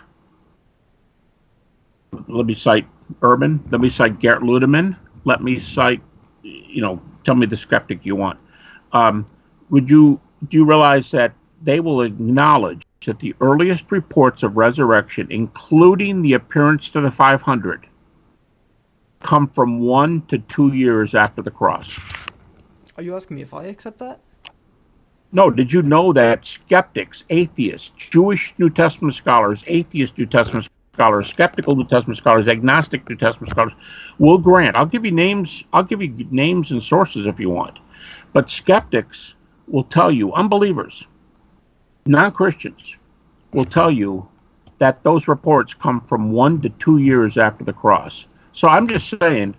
let me cite Urban, let me cite Gert Ludemann, let me cite, tell me the skeptic you want. Do you realize that they will acknowledge that the earliest reports of resurrection, including the appearance to the 500, come from 1 to 2 years after the cross? Are you asking me if I accept that? No, did you know that skeptics, atheists, Jewish New Testament scholars, atheist New Testament scholars, skeptical New Testament scholars, agnostic New Testament scholars will grant, I'll give you names and sources if you want, but skeptics will tell you, unbelievers, non-Christians will tell you that those reports come from 1 to 2 years after the cross. So I'm just saying,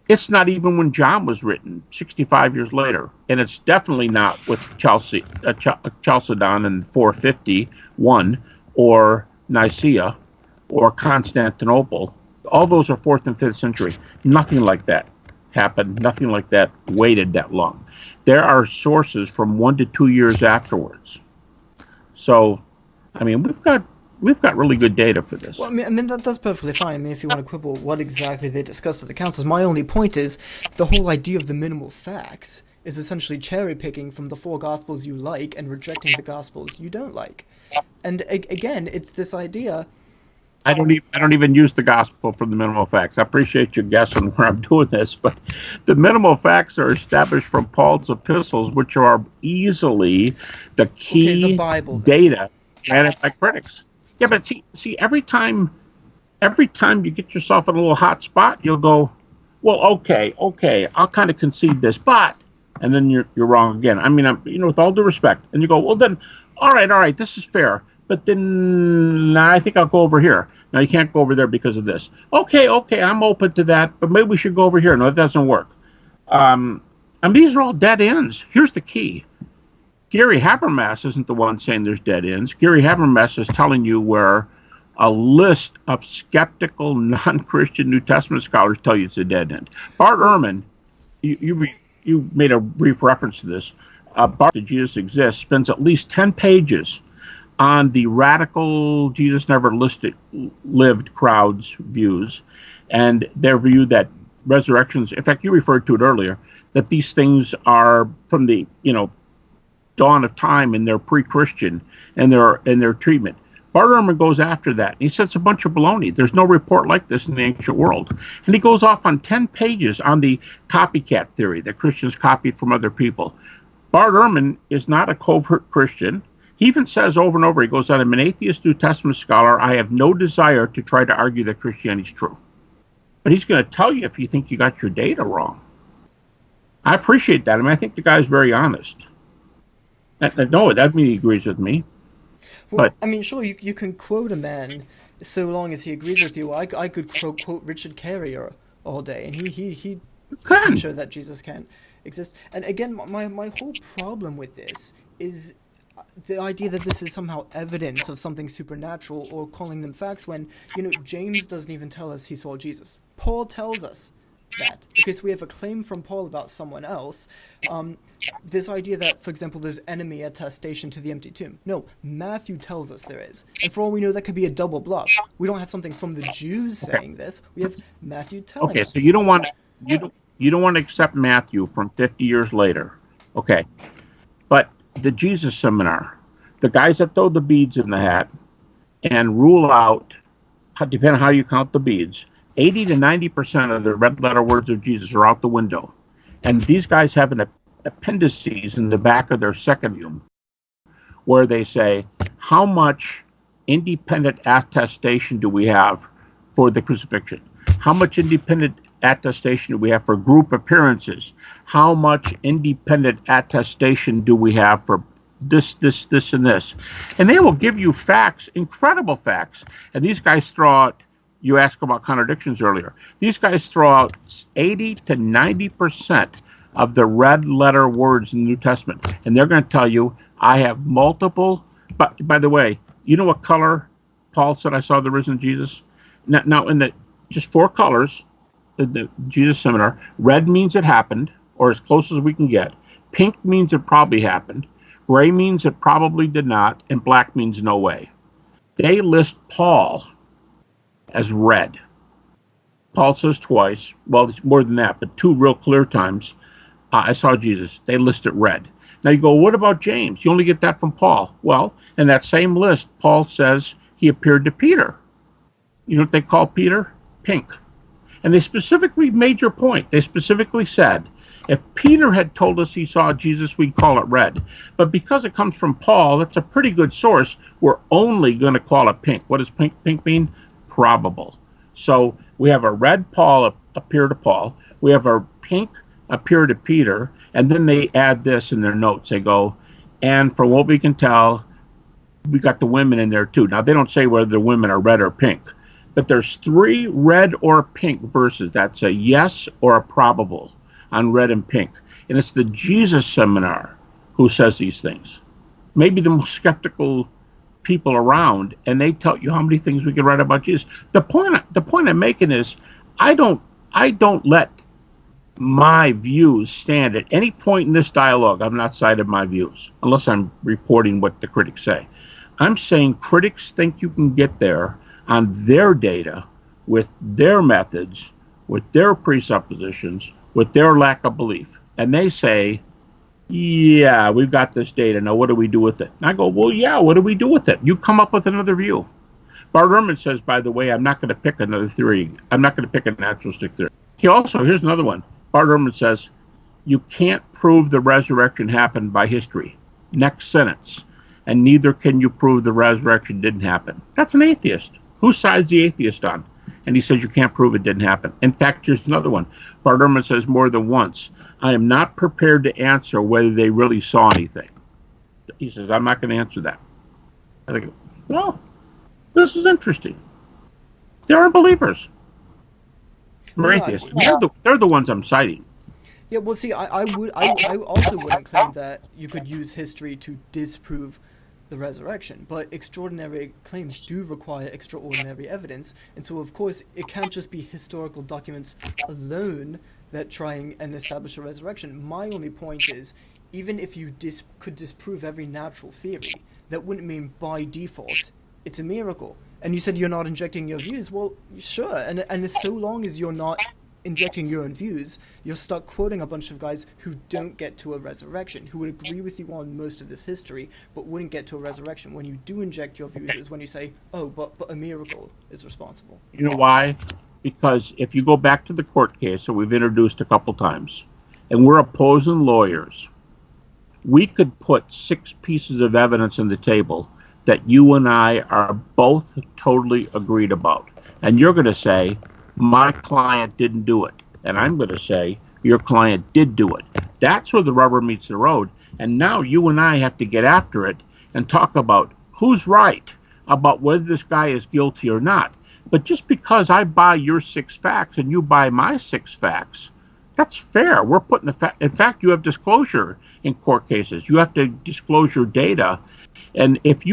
it's not even when John was written, 65 years later. And it's definitely not with Chalcedon in 451 or Nicaea or Constantinople. All those are 4th and 5th century. Nothing like that happened. Nothing like that waited that long. There are sources from 1 to 2 years afterwards. So, I mean, we've got really good data for this. Well, I mean that's perfectly fine. I mean, if you want to quibble what exactly they discussed at the councils, my only point is the whole idea of the minimal facts is essentially cherry picking from the 4 gospels you like and rejecting the gospels you don't like. And again, it's this idea. I don't even use the gospel for the minimal facts. I appreciate you guessing where I'm doing this, but the minimal facts are established from Paul's epistles, which are easily the key the Bible, data granted by critics. Yeah, but see, every time you get yourself in a little hot spot, you'll go, well, okay, I'll kind of concede this, but, and then you're wrong again. I mean, with all due respect, and you go, well, then, all right, this is fair, but then I think I'll go over here. Now you can't go over there because of this. Okay, I'm open to that, but maybe we should go over here. No, that doesn't work. And these are all dead ends. Here's the key. Gary Habermas isn't the one saying there's dead ends. Gary Habermas is telling you where a list of skeptical, non-Christian New Testament scholars tell you it's a dead end. Bart Ehrman, you made a brief reference to this. Bart, that Jesus exists, spends at least 10 pages on the radical Jesus never lived crowd's views, and their view that resurrections, in fact, you referred to it earlier, that these things are from the dawn of time and they're pre-Christian and their treatment. Bart Ehrman goes after that. He says it's a bunch of baloney. There's no report like this in the ancient world. And he goes off on 10 pages on the copycat theory that Christians copied from other people. Bart Ehrman is not a covert Christian. He even says over and over, he goes on, I'm an atheist New Testament scholar. I have no desire to try to argue that Christianity is true. But he's going to tell you if you think you got your data wrong. I appreciate that. I mean, I think the guy's very honest. No, that means he agrees with me. Well, I mean, sure, you can quote a man so long as he agrees with you. I could quote Richard Carrier all day, and he can show that Jesus can exist. And again, my whole problem with this is the idea that this is somehow evidence of something supernatural or calling them facts when, James doesn't even tell us he saw Jesus. Paul tells us that. Okay, so we have a claim from Paul about someone else. This idea that, for example, there's enemy attestation to the empty tomb. No, Matthew tells us there is. And for all we know, that could be a double bluff. We don't have something from the Jews saying this. We have Matthew telling us. Okay, so you don't want to accept Matthew from 50 years later. Okay. But the Jesus seminar, the guys that throw the beads in the hat and rule out, depending on how you count the beads, 80 to 90% of the red letter words of Jesus are out the window. And these guys have an appendices in the back of their second volume where they say, how much independent attestation do we have for the crucifixion? How much independent attestation do we have for group appearances? How much independent attestation do we have for this, and this? And they will give you facts, incredible facts. And these guys throw out, you asked about contradictions earlier. These guys throw out 80 to 90% of the red letter words in the New Testament. And they're going to tell you, I have multiple, but by the way, you know what color Paul said I saw the risen Jesus? Now in the just 4 colors, the Jesus seminar, red means it happened, or as close as we can get. Pink means it probably happened. Gray means it probably did not. And black means no way. They list Paul as red. Paul says twice, well, it's more than that, but 2 real clear times, I saw Jesus. They list it red. Now you go, what about James? You only get that from Paul. Well, in that same list, Paul says he appeared to Peter. You know what they call Peter? Pink. And they specifically made your point. They specifically said, if Peter had told us he saw Jesus, we'd call it red. But because it comes from Paul, that's a pretty good source. We're only going to call it pink. What does pink mean? Probable. So we have a red Paul appear to Paul. We have a pink appear to Peter. And then they add this in their notes. They go, and from what we can tell, we got the women in there too. Now, they don't say whether the women are red or pink. But there's 3 red or pink verses. That's a yes or a probable on red and pink. And it's the Jesus Seminar who says these things. Maybe the most skeptical people around, and they tell you how many things we can write about Jesus. The point I'm making is I don't let my views stand at any point in this dialogue. I'm not citing my views unless I'm reporting what the critics say. I'm saying critics think you can get there on their data, with their methods, with their presuppositions, with their lack of belief. And they say, yeah, we've got this data. Now, what do we do with it? And I go, well, yeah, what do we do with it? You come up with another view. Bart Ehrman says, by the way, I'm not going to pick another theory. I'm not going to pick a naturalistic theory. Here's another one. Bart Ehrman says, you can't prove the resurrection happened by history. Next sentence. And neither can you prove the resurrection didn't happen. That's an atheist. Whose side's the atheist on? And he says you can't prove it didn't happen. In fact, here's another one. Bart Ehrman says more than once, I am not prepared to answer whether they really saw anything. He says, I'm not going to answer that. And I go, well, this is interesting. They aren't believers. They're atheists. They're the ones I'm citing. Yeah, well, see, I also wouldn't claim that you could use history to disprove the resurrection, but extraordinary claims do require extraordinary evidence, and so of course it can't just be historical documents alone that try and establish a resurrection. My only point is, even if you could disprove every natural theory, that wouldn't mean by default it's a miracle. And you said you're not injecting your views. Well, sure, and so long as you're not injecting your own views, you're stuck quoting a bunch of guys who don't get to a resurrection, who would agree with you on most of this history, but wouldn't get to a resurrection. When you do inject your views is when you say, oh, but a miracle is responsible. You know why? Because if you go back to the court case that we've introduced a couple times, and we're opposing lawyers, we could put 6 pieces of evidence on the table that you and I are both totally agreed about. And you're going to say, my client didn't do it. And I'm going to say, your client did do it. That's where the rubber meets the road. And now you and I have to get after it and talk about who's right about whether this guy is guilty or not. But just because I buy your 6 facts and you buy my 6 facts, that's fair. We're putting in fact, you have disclosure in court cases. You have to disclose your data. And if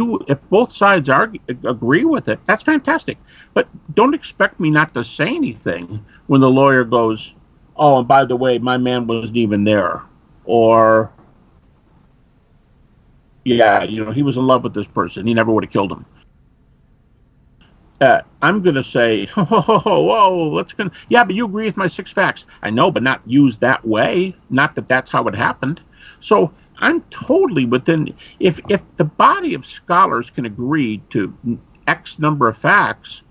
both sides agree with it, that's fantastic. But don't expect me not to say anything when the lawyer goes, oh, and by the way, my man wasn't even there. Or, yeah, he was in love with this person. He never would have killed him. I'm going to say, yeah, but you agree with my 6 facts. I know, but not used that way. Not that that's how it happened. So I'm totally within, if the body of scholars can agree to X number of facts,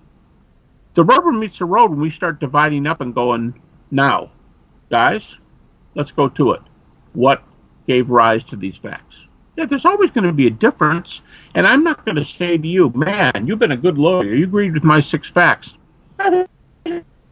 the rubber meets the road when we start dividing up and going, now, guys, let's go to it. What gave rise to these facts? Yeah, there's always going to be a difference, and I'm not going to say to you, man, you've been a good lawyer. You agreed with my 6 facts.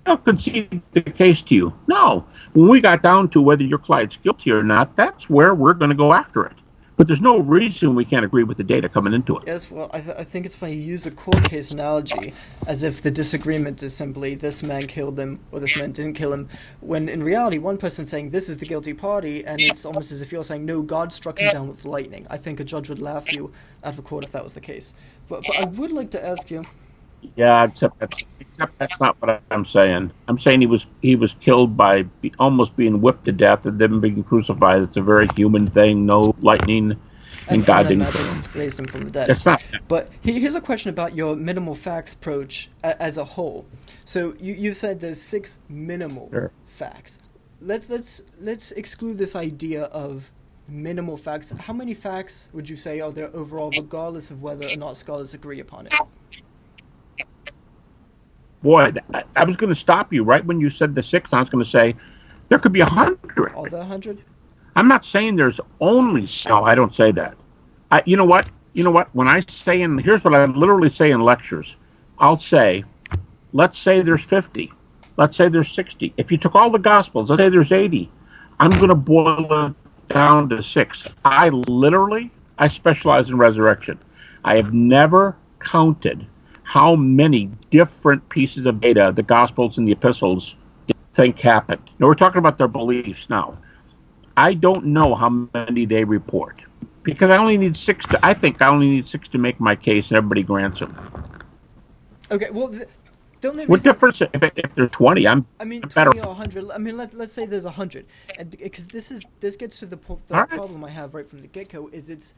I'll concede the case to you. No. When we got down to whether your client's guilty or not, that's where we're going to go after it. But there's no reason we can't agree with the data coming into it. Yes, well, I think it's funny you use a court case analogy as if the disagreement is simply this man killed him or this man didn't kill him, when in reality one person's saying this is the guilty party, and it's almost as if you're saying, no, God struck him down with lightning. I think a judge would laugh you out of court if that was the case. But I would like to ask you... Yeah, except that's not what I'm saying. I'm saying he was killed by almost being whipped to death and then being crucified. It's a very human thing. No lightning, and God didn't kill him. Raised him from the dead. It's not. But here's a question about your minimal facts approach as a whole. So you've said there's 6 minimal facts. Let's exclude this idea of minimal facts. How many facts would you say are there overall, regardless of whether or not scholars agree upon it? Boy, I was going to stop you right when you said the 6. I was going to say there could be 100. All the 100? I'm not saying there's only. No, I don't say that. You know what? When I say here's what I literally say in lectures. I'll say, let's say there's 50. Let's say there's 60. If you took all the Gospels, let's say there's 80. I'm going to boil it down to 6. I specialize in resurrection. I have never counted how many different pieces of data the Gospels and the Epistles think happened. Now, we're talking about their beliefs now. I don't know how many they report because I only need 6. I think I only need 6 to make my case, and everybody grants them. Okay, well, the only what reason, difference if there's 20? I'm 20 better. or 100. I mean, let's say there's 100, and because this gets to the Right. problem I have right from the get-go is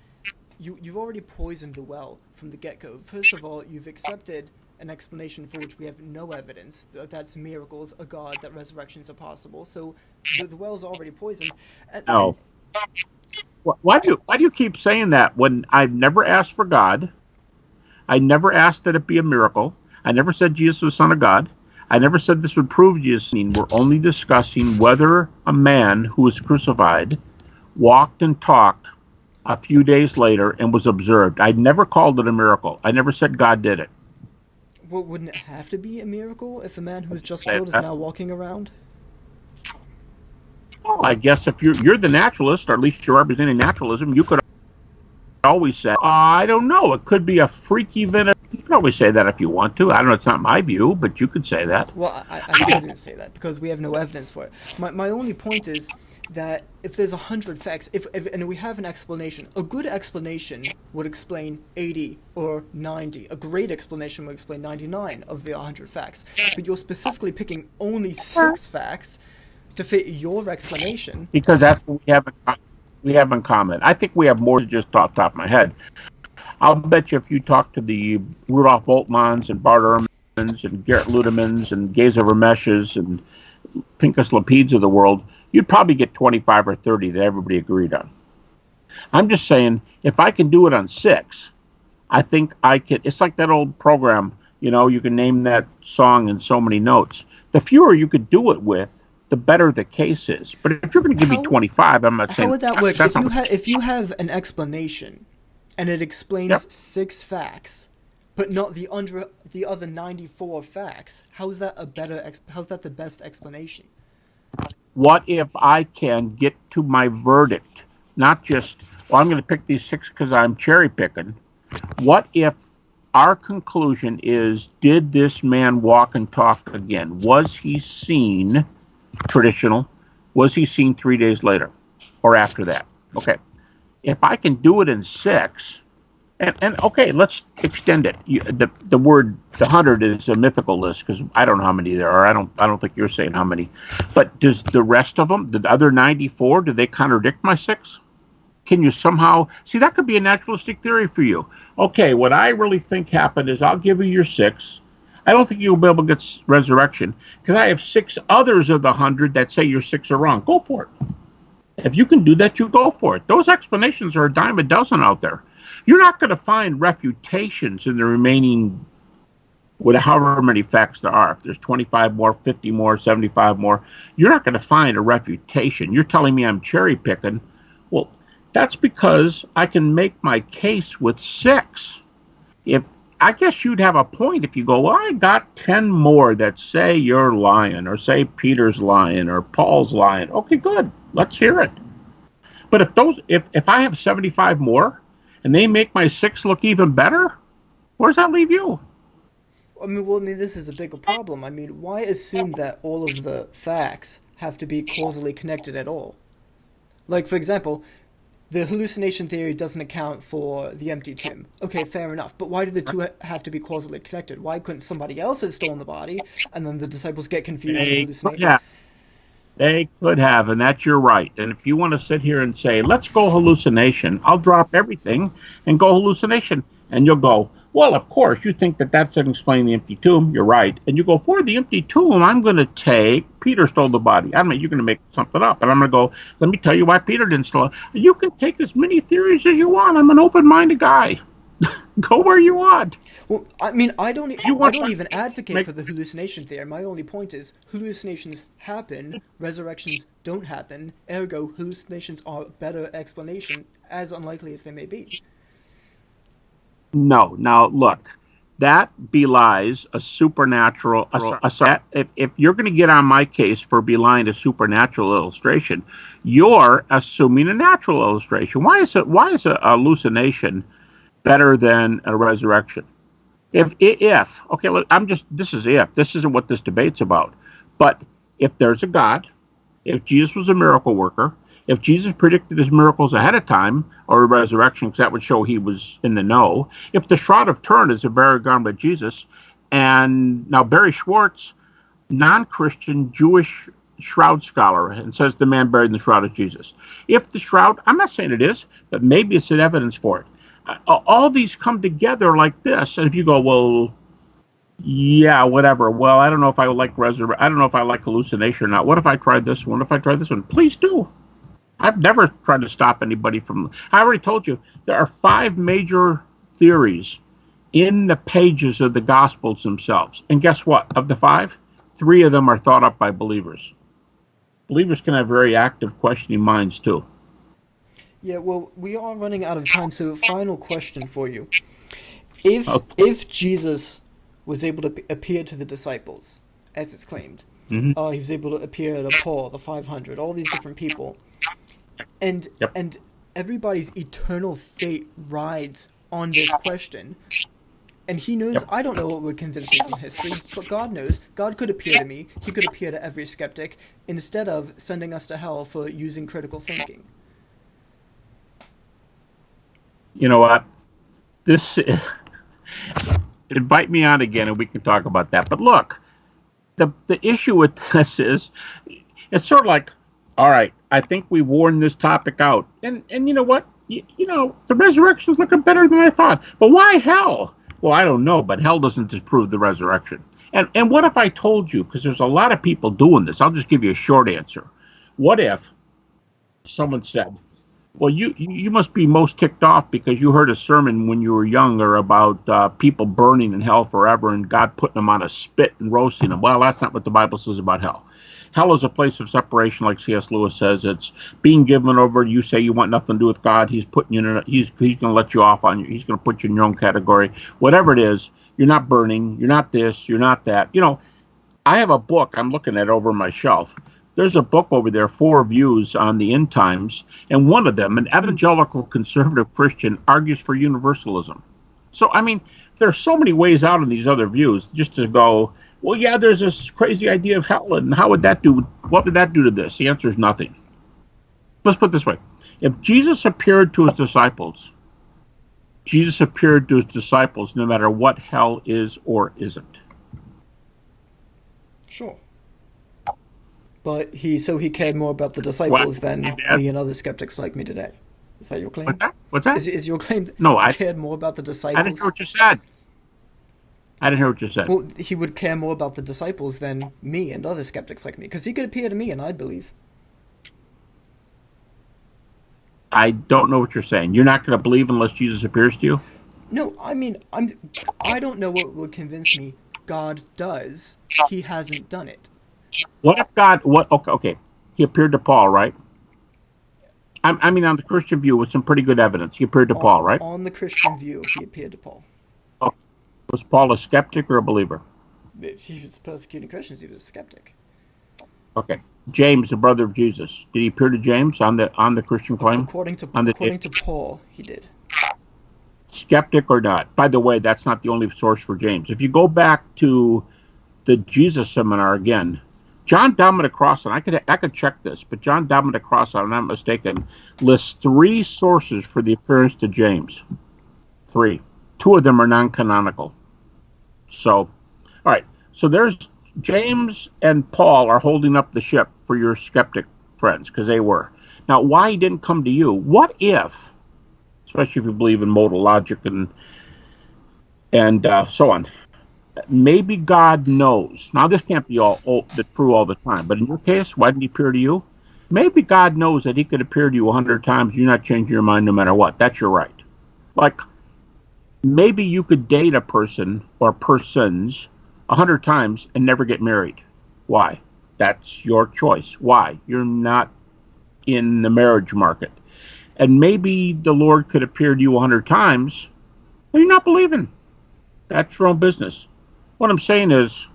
you've already poisoned the well from the get-go. First of all, you've accepted an explanation for which we have no evidence. That's miracles, a God, that resurrections are possible. So the well's already poisoned. No. Why do you keep saying that when I've never asked for God? I never asked that it be a miracle. I never said Jesus was the Son of God. I never said this would prove Jesus. We're only discussing whether a man who was crucified walked and talked a few days later and was observed. I never called it a miracle. I never said God did it. Well, wouldn't it have to be a miracle if a man who's just killed is now walking around? Well, I guess if you're the naturalist, or at least you're representing naturalism, you could always say, I don't know, it could be a freak event. You can always say that if you want to. I don't know, it's not my view, but you could say that. Well, I couldn't say that because we have no evidence for it. My only point is that if there's 100 facts, and we have an explanation, a good explanation would explain 80 or 90. A great explanation would explain 99 of the 100 facts. But you're specifically picking only 6 facts to fit your explanation. Because that's what we have in common. I think we have more than just top of my head. I'll bet you if you talk to the Rudolf Boltzmanns and Bart Ehrmans and Gerrit Ludemans and Geza Vermeshes and Pinchas Lapides of the world, you'd probably get 25 or 30 that everybody agreed on. I'm just saying, if I can do it on 6, I think I can. It's like that old program, you can name that song in so many notes. The fewer you could do it with, the better the case is. But if you're going to give me 25, I'm not saying... How would that work? If you have an explanation and it explains 6 facts, but not the other 94 facts, how's that the best explanation? What if I can get to my verdict, not just, I'm going to pick these 6 because I'm cherry picking. What if our conclusion is, did this man walk and talk again? Was he seen traditional? Was he seen 3 days later or after that? Okay. If I can do it in 6, and okay, let's extend it. The word 100 is a mythical list because I don't know how many there are. I don't think you're saying how many. But does the rest of them, the other 94, do they contradict my 6? Can you somehow see that could be a naturalistic theory for you? Okay, what I really think happened is I'll give you your 6. I don't think you'll be able to get resurrection because I have 6 others of the 100 that say your 6 are wrong. Go for it. If you can do that, you go for it. Those explanations are a dime a dozen out there. You're not going to find refutations in the remaining, however many facts there are. If there's 25 more, 50 more, 75 more, you're not going to find a refutation. You're telling me I'm cherry picking. Well, that's because I can make my case with 6. I guess you'd have a point if you go, well, I got 10 more that say you're lying, or say Peter's lying, or Paul's lying. Okay, good. Let's hear it. But if I have 75 more, and they make my 6 look even better, where does that leave you? I mean, this is a bigger problem. I mean, why assume that all of the facts have to be causally connected at all? Like, for example, the hallucination theory doesn't account for the empty tomb. Okay, fair enough. But why do the two have to be causally connected? Why couldn't somebody else have stolen the body, and then the disciples get confused and hallucinate? Yeah, they could have, and that's your right. And if you want to sit here and say, let's go hallucination, I'll drop everything and go hallucination. And you'll go, well, of course, you think that doesn't explain the empty tomb. You're right. And you go, for the empty tomb, I'm going to take Peter stole the body. I mean, you're going to make something up. And I'm going to go, let me tell you why Peter didn't steal it. You can take as many theories as you want. I'm an open-minded guy. Go where you want. Well, I mean, I don't You want even advocate make, for the hallucination theory. My only point is hallucinations happen, resurrections don't happen. Ergo, hallucinations are a better explanation, as unlikely as they may be. No. Now, look, that belies a supernatural. If you're going to get on my case for belying a supernatural illustration, you're assuming a natural illustration. Why is a hallucination better than a resurrection? If okay, look, this is if. This isn't what this debate's about. But if there's a God, if Jesus was a miracle worker, if Jesus predicted his miracles ahead of time, or a resurrection, because that would show he was in the know. If the Shroud of Turin is a burial ground by Jesus, and now Barry Schwartz, non-Christian Jewish shroud scholar, and says the man buried in the shroud is Jesus. If the shroud, I'm not saying it is, but maybe it's an evidence for it. All these come together like this, and if you go, well, yeah, whatever. Well, I don't know if I like I don't know if I like hallucination or not. What if I tried this one? What if I tried this one? Please do. I've never tried to stop anybody from. I already told you there are 5 major theories in the pages of the Gospels themselves, and guess what? Of the 5, 3 of them are thought up by believers. Believers can have very active, questioning minds too. Yeah, well, we are running out of time, so final question for you. Okay. If Jesus was able to appear to the disciples, as it's claimed, he was able to appear to Paul, the 500, all these different people, and everybody's eternal fate rides on this question, and he knows, I don't know what would convince me from history, but God knows. God could appear to me, he could appear to every skeptic, instead of sending us to hell for using critical thinking. You know what? Invite me on again and we can talk about that. But look, the issue with this is, it's sort of like, all right, I think we worn this topic out. And you know what? You know, the resurrection's looking better than I thought. But why hell? Well, I don't know, but hell doesn't disprove the resurrection. And what if I told you, because there's a lot of people doing this, I'll just give you a short answer. What if someone said, well, you must be most ticked off because you heard a sermon when you were younger about people burning in hell forever and God putting them on a spit and roasting them. Well, that's not what the Bible says about hell. Hell is a place of separation, like C.S. Lewis says. It's being given over. You say you want nothing to do with God. He's putting you in. He's going to let you off on you. He's going to put you in your own category. Whatever it is, you're not burning. You're not this. You're not that. You know, I have a book I'm looking at over my shelf. There's a book over there, 4 views on the end times, and one of them, an evangelical conservative Christian, argues for universalism. So, I mean, there's so many ways out in these other views just to go, well, yeah, there's this crazy idea of hell, and what would that do to this? The answer is nothing. Let's put it this way. If Jesus appeared to his disciples, Jesus appeared to his disciples no matter what hell is or isn't. Sure. But he cared more about the disciples than me and other skeptics like me today. Is that your claim? What's that? Is your claim that No, he cared more about the disciples? I didn't hear what you said. I didn't hear what you said. Well, he would care more about the disciples than me and other skeptics like me, because he could appear to me and I'd believe. I don't know what you're saying. You're not going to believe unless Jesus appears to you? No, I mean, I don't know what would convince me God does. He hasn't done it. What if God? Okay. He appeared to Paul, right? I mean, on the Christian view, with some pretty good evidence, he appeared to Paul, right? On the Christian view, he appeared to Paul. Oh, was Paul a skeptic or a believer? He was persecuting Christians. He was a skeptic. Okay. James, the brother of Jesus, did he appear to James on the Christian claim? According to Paul, he did. Skeptic or not? By the way, that's not the only source for James. If you go back to the Jesus seminar again, John Dominic Crossan, I could check this, but John Dominic Crossan, if I'm not mistaken, lists 3 sources for the appearance to James. 3. 2 of them are non-canonical. So, all right. So there's James and Paul are holding up the ship for your skeptic friends, because they were. Now, why he didn't come to you? What if, especially if you believe in modal logic and so on, maybe God knows. Now, this can't be true all the time, but in your case, why didn't he appear to you? Maybe God knows that he could appear to you 100 times. You're not changing your mind no matter what. That's your right. Like, maybe you could date a person or persons 100 times and never get married. Why? That's your choice. Why? You're not in the marriage market. And maybe the Lord could appear to you 100 times and you're not believing. That's your own business. What I'm saying is,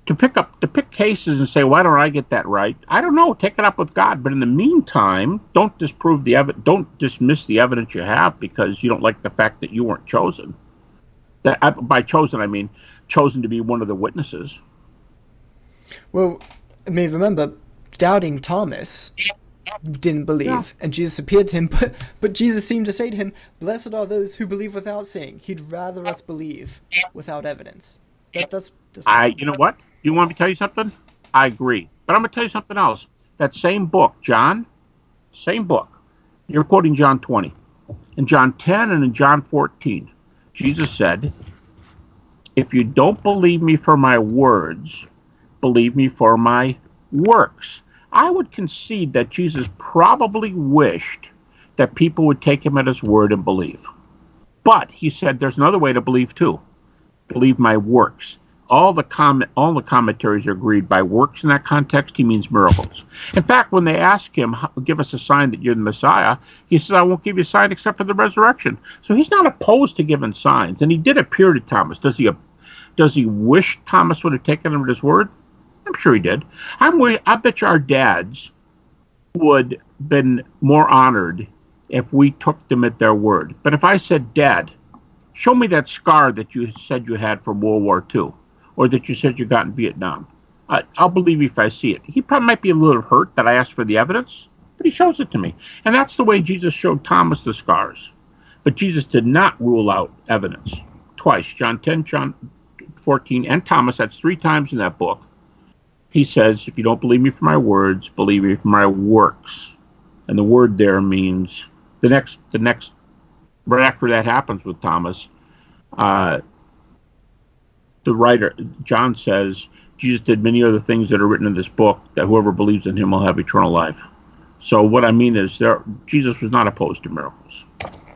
to pick cases and say, why don't I get that right? I don't know. Take it up with God. But in the meantime, don't disprove the don't dismiss the evidence you have because you don't like the fact that you weren't chosen. By chosen, I mean chosen to be one of the witnesses. Well, I mean, remember, doubting Thomas didn't believe, and Jesus appeared to him, but Jesus seemed to say to him, "Blessed are those who believe without seeing." He'd rather us believe without evidence. That's you know what? You want me to tell you something? I agree. But I'm going to tell you something else. That same book, John, same book. You're quoting John 20. In John 10 and in John 14, Jesus said, if you don't believe me for my words, believe me for my works. I would concede that Jesus probably wished that people would take him at his word and believe. But he said there's another way to believe too. Believe my works. All the commentaries are agreed by works in that context. He means miracles. In fact, when they ask him, give us a sign that you're the Messiah, he says, I won't give you a sign except for the resurrection. So he's not opposed to giving signs. And he did appear to Thomas. Does he wish Thomas would have taken him at his word? I'm sure he did. I bet you our dads would have been more honored if we took them at their word. But if I said, Dad, show me that scar that you said you had from World War II, or that you said you got in Vietnam, I'll believe you if I see it. He probably might be a little hurt that I asked for the evidence, but he shows it to me. And that's the way Jesus showed Thomas the scars. But Jesus did not rule out evidence. Twice, John 10, John 14, and Thomas, that's 3 times in that book. He says, if you don't believe me for my words, believe me for my works. And the word there means the next, right after that happens with Thomas, the writer, John says, Jesus did many other things that are written in this book that whoever believes in him will have eternal life. So what I mean is Jesus was not opposed to miracles.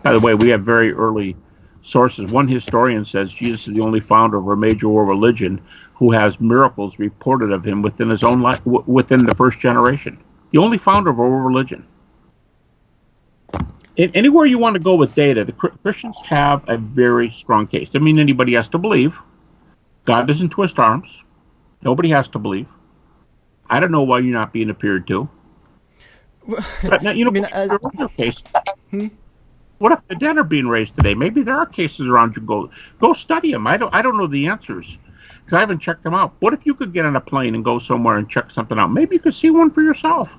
By the way, we have very early sources. One historian says Jesus is the only founder of a major world religion who has miracles reported of him within his own life, within the first generation. The only founder of a world religion. Anywhere you want to go with data, the Christians have a very strong case. Doesn't mean anybody has to believe. God doesn't twist arms. Nobody has to believe. I don't know why you're not being appeared to. But now, there are cases. What if the dead are being raised today? Maybe there are cases around you. Go study them. I don't know the answers because I haven't checked them out. What if you could get on a plane and go somewhere and check something out? Maybe you could see one for yourself.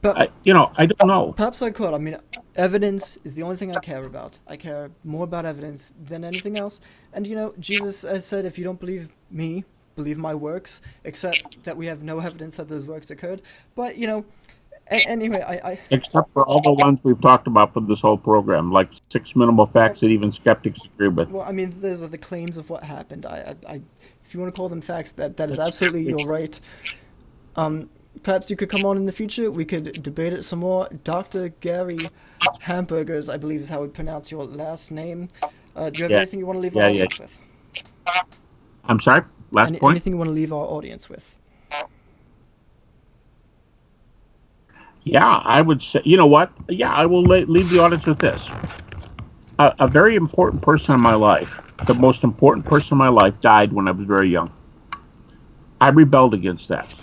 But I don't know. Perhaps I could. I mean, evidence is the only thing I care about. I care more about evidence than anything else. And, Jesus has said, if you don't believe me, believe my works, except that we have no evidence that those works occurred. But, anyway, I except for all the ones we've talked about for this whole program, like 6 minimal facts that even skeptics agree with. Well, I mean, those are the claims of what happened. If you want to call them facts, that is absolutely your right. Perhaps you could come on in the future. We could debate it some more. Dr. Gary Hamburgers, I believe is how we pronounce your last name. Do you have anything you want to leave our audience with? I'm sorry? Last point? Anything you want to leave our audience with? Yeah, I would say, you know what? Yeah, I will leave the audience with this. A very important person in my life, the most important person in my life, died when I was very young. I rebelled against that.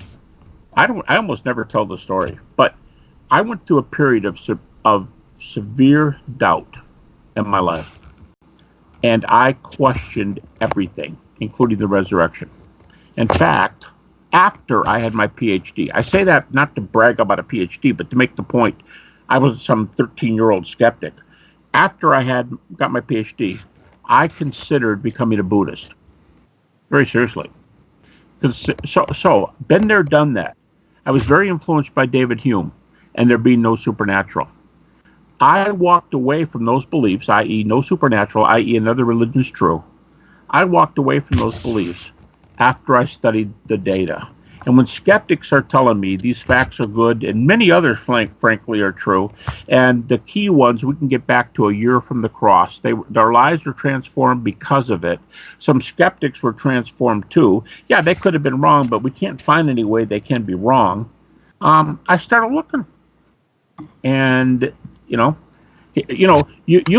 I almost never tell the story, but I went through a period of severe doubt in my life, and I questioned everything, including the resurrection. In fact, after I had my PhD, I say that not to brag about a PhD, but to make the point, I was some 13-year-old skeptic. After I got my PhD, I considered becoming a Buddhist, very seriously. So been there, done that. I was very influenced by David Hume and there being no supernatural. I walked away from those beliefs, i.e. no supernatural, i.e. another religion is true. I walked away from those beliefs after I studied the data. And when skeptics are telling me these facts are good, and many others, frankly, are true, and the key ones, we can get back to a year from the cross. Their lives were transformed because of it. Some skeptics were transformed too. Yeah, they could have been wrong, but we can't find any way they can be wrong. I started looking, and you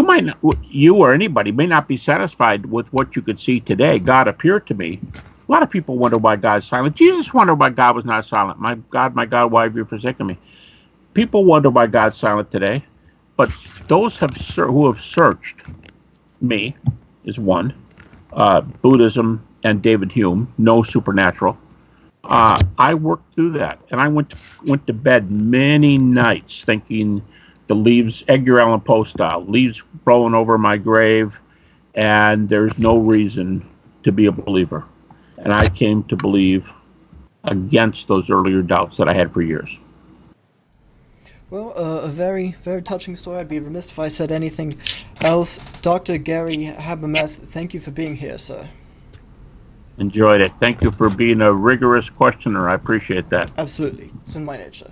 might not, you or anybody may not be satisfied with what you could see today. God appeared to me. A lot of people wonder why God's silent. Jesus wondered why God was not silent. My God, why have you forsaken me? People wonder why God's silent today. But those who have searched, me is one, Buddhism and David Hume, no supernatural. I worked through that, and I went to bed many nights thinking the leaves, Edgar Allan Poe style, leaves rolling over my grave, and there's no reason to be a believer. And I came to believe against those earlier doubts that I had for years. Well, a very, very touching story. I'd be remiss if I said anything else. Dr. Gary Habermas, thank you for being here, sir. Enjoyed it. Thank you for being a rigorous questioner. I appreciate that. Absolutely. It's in my nature.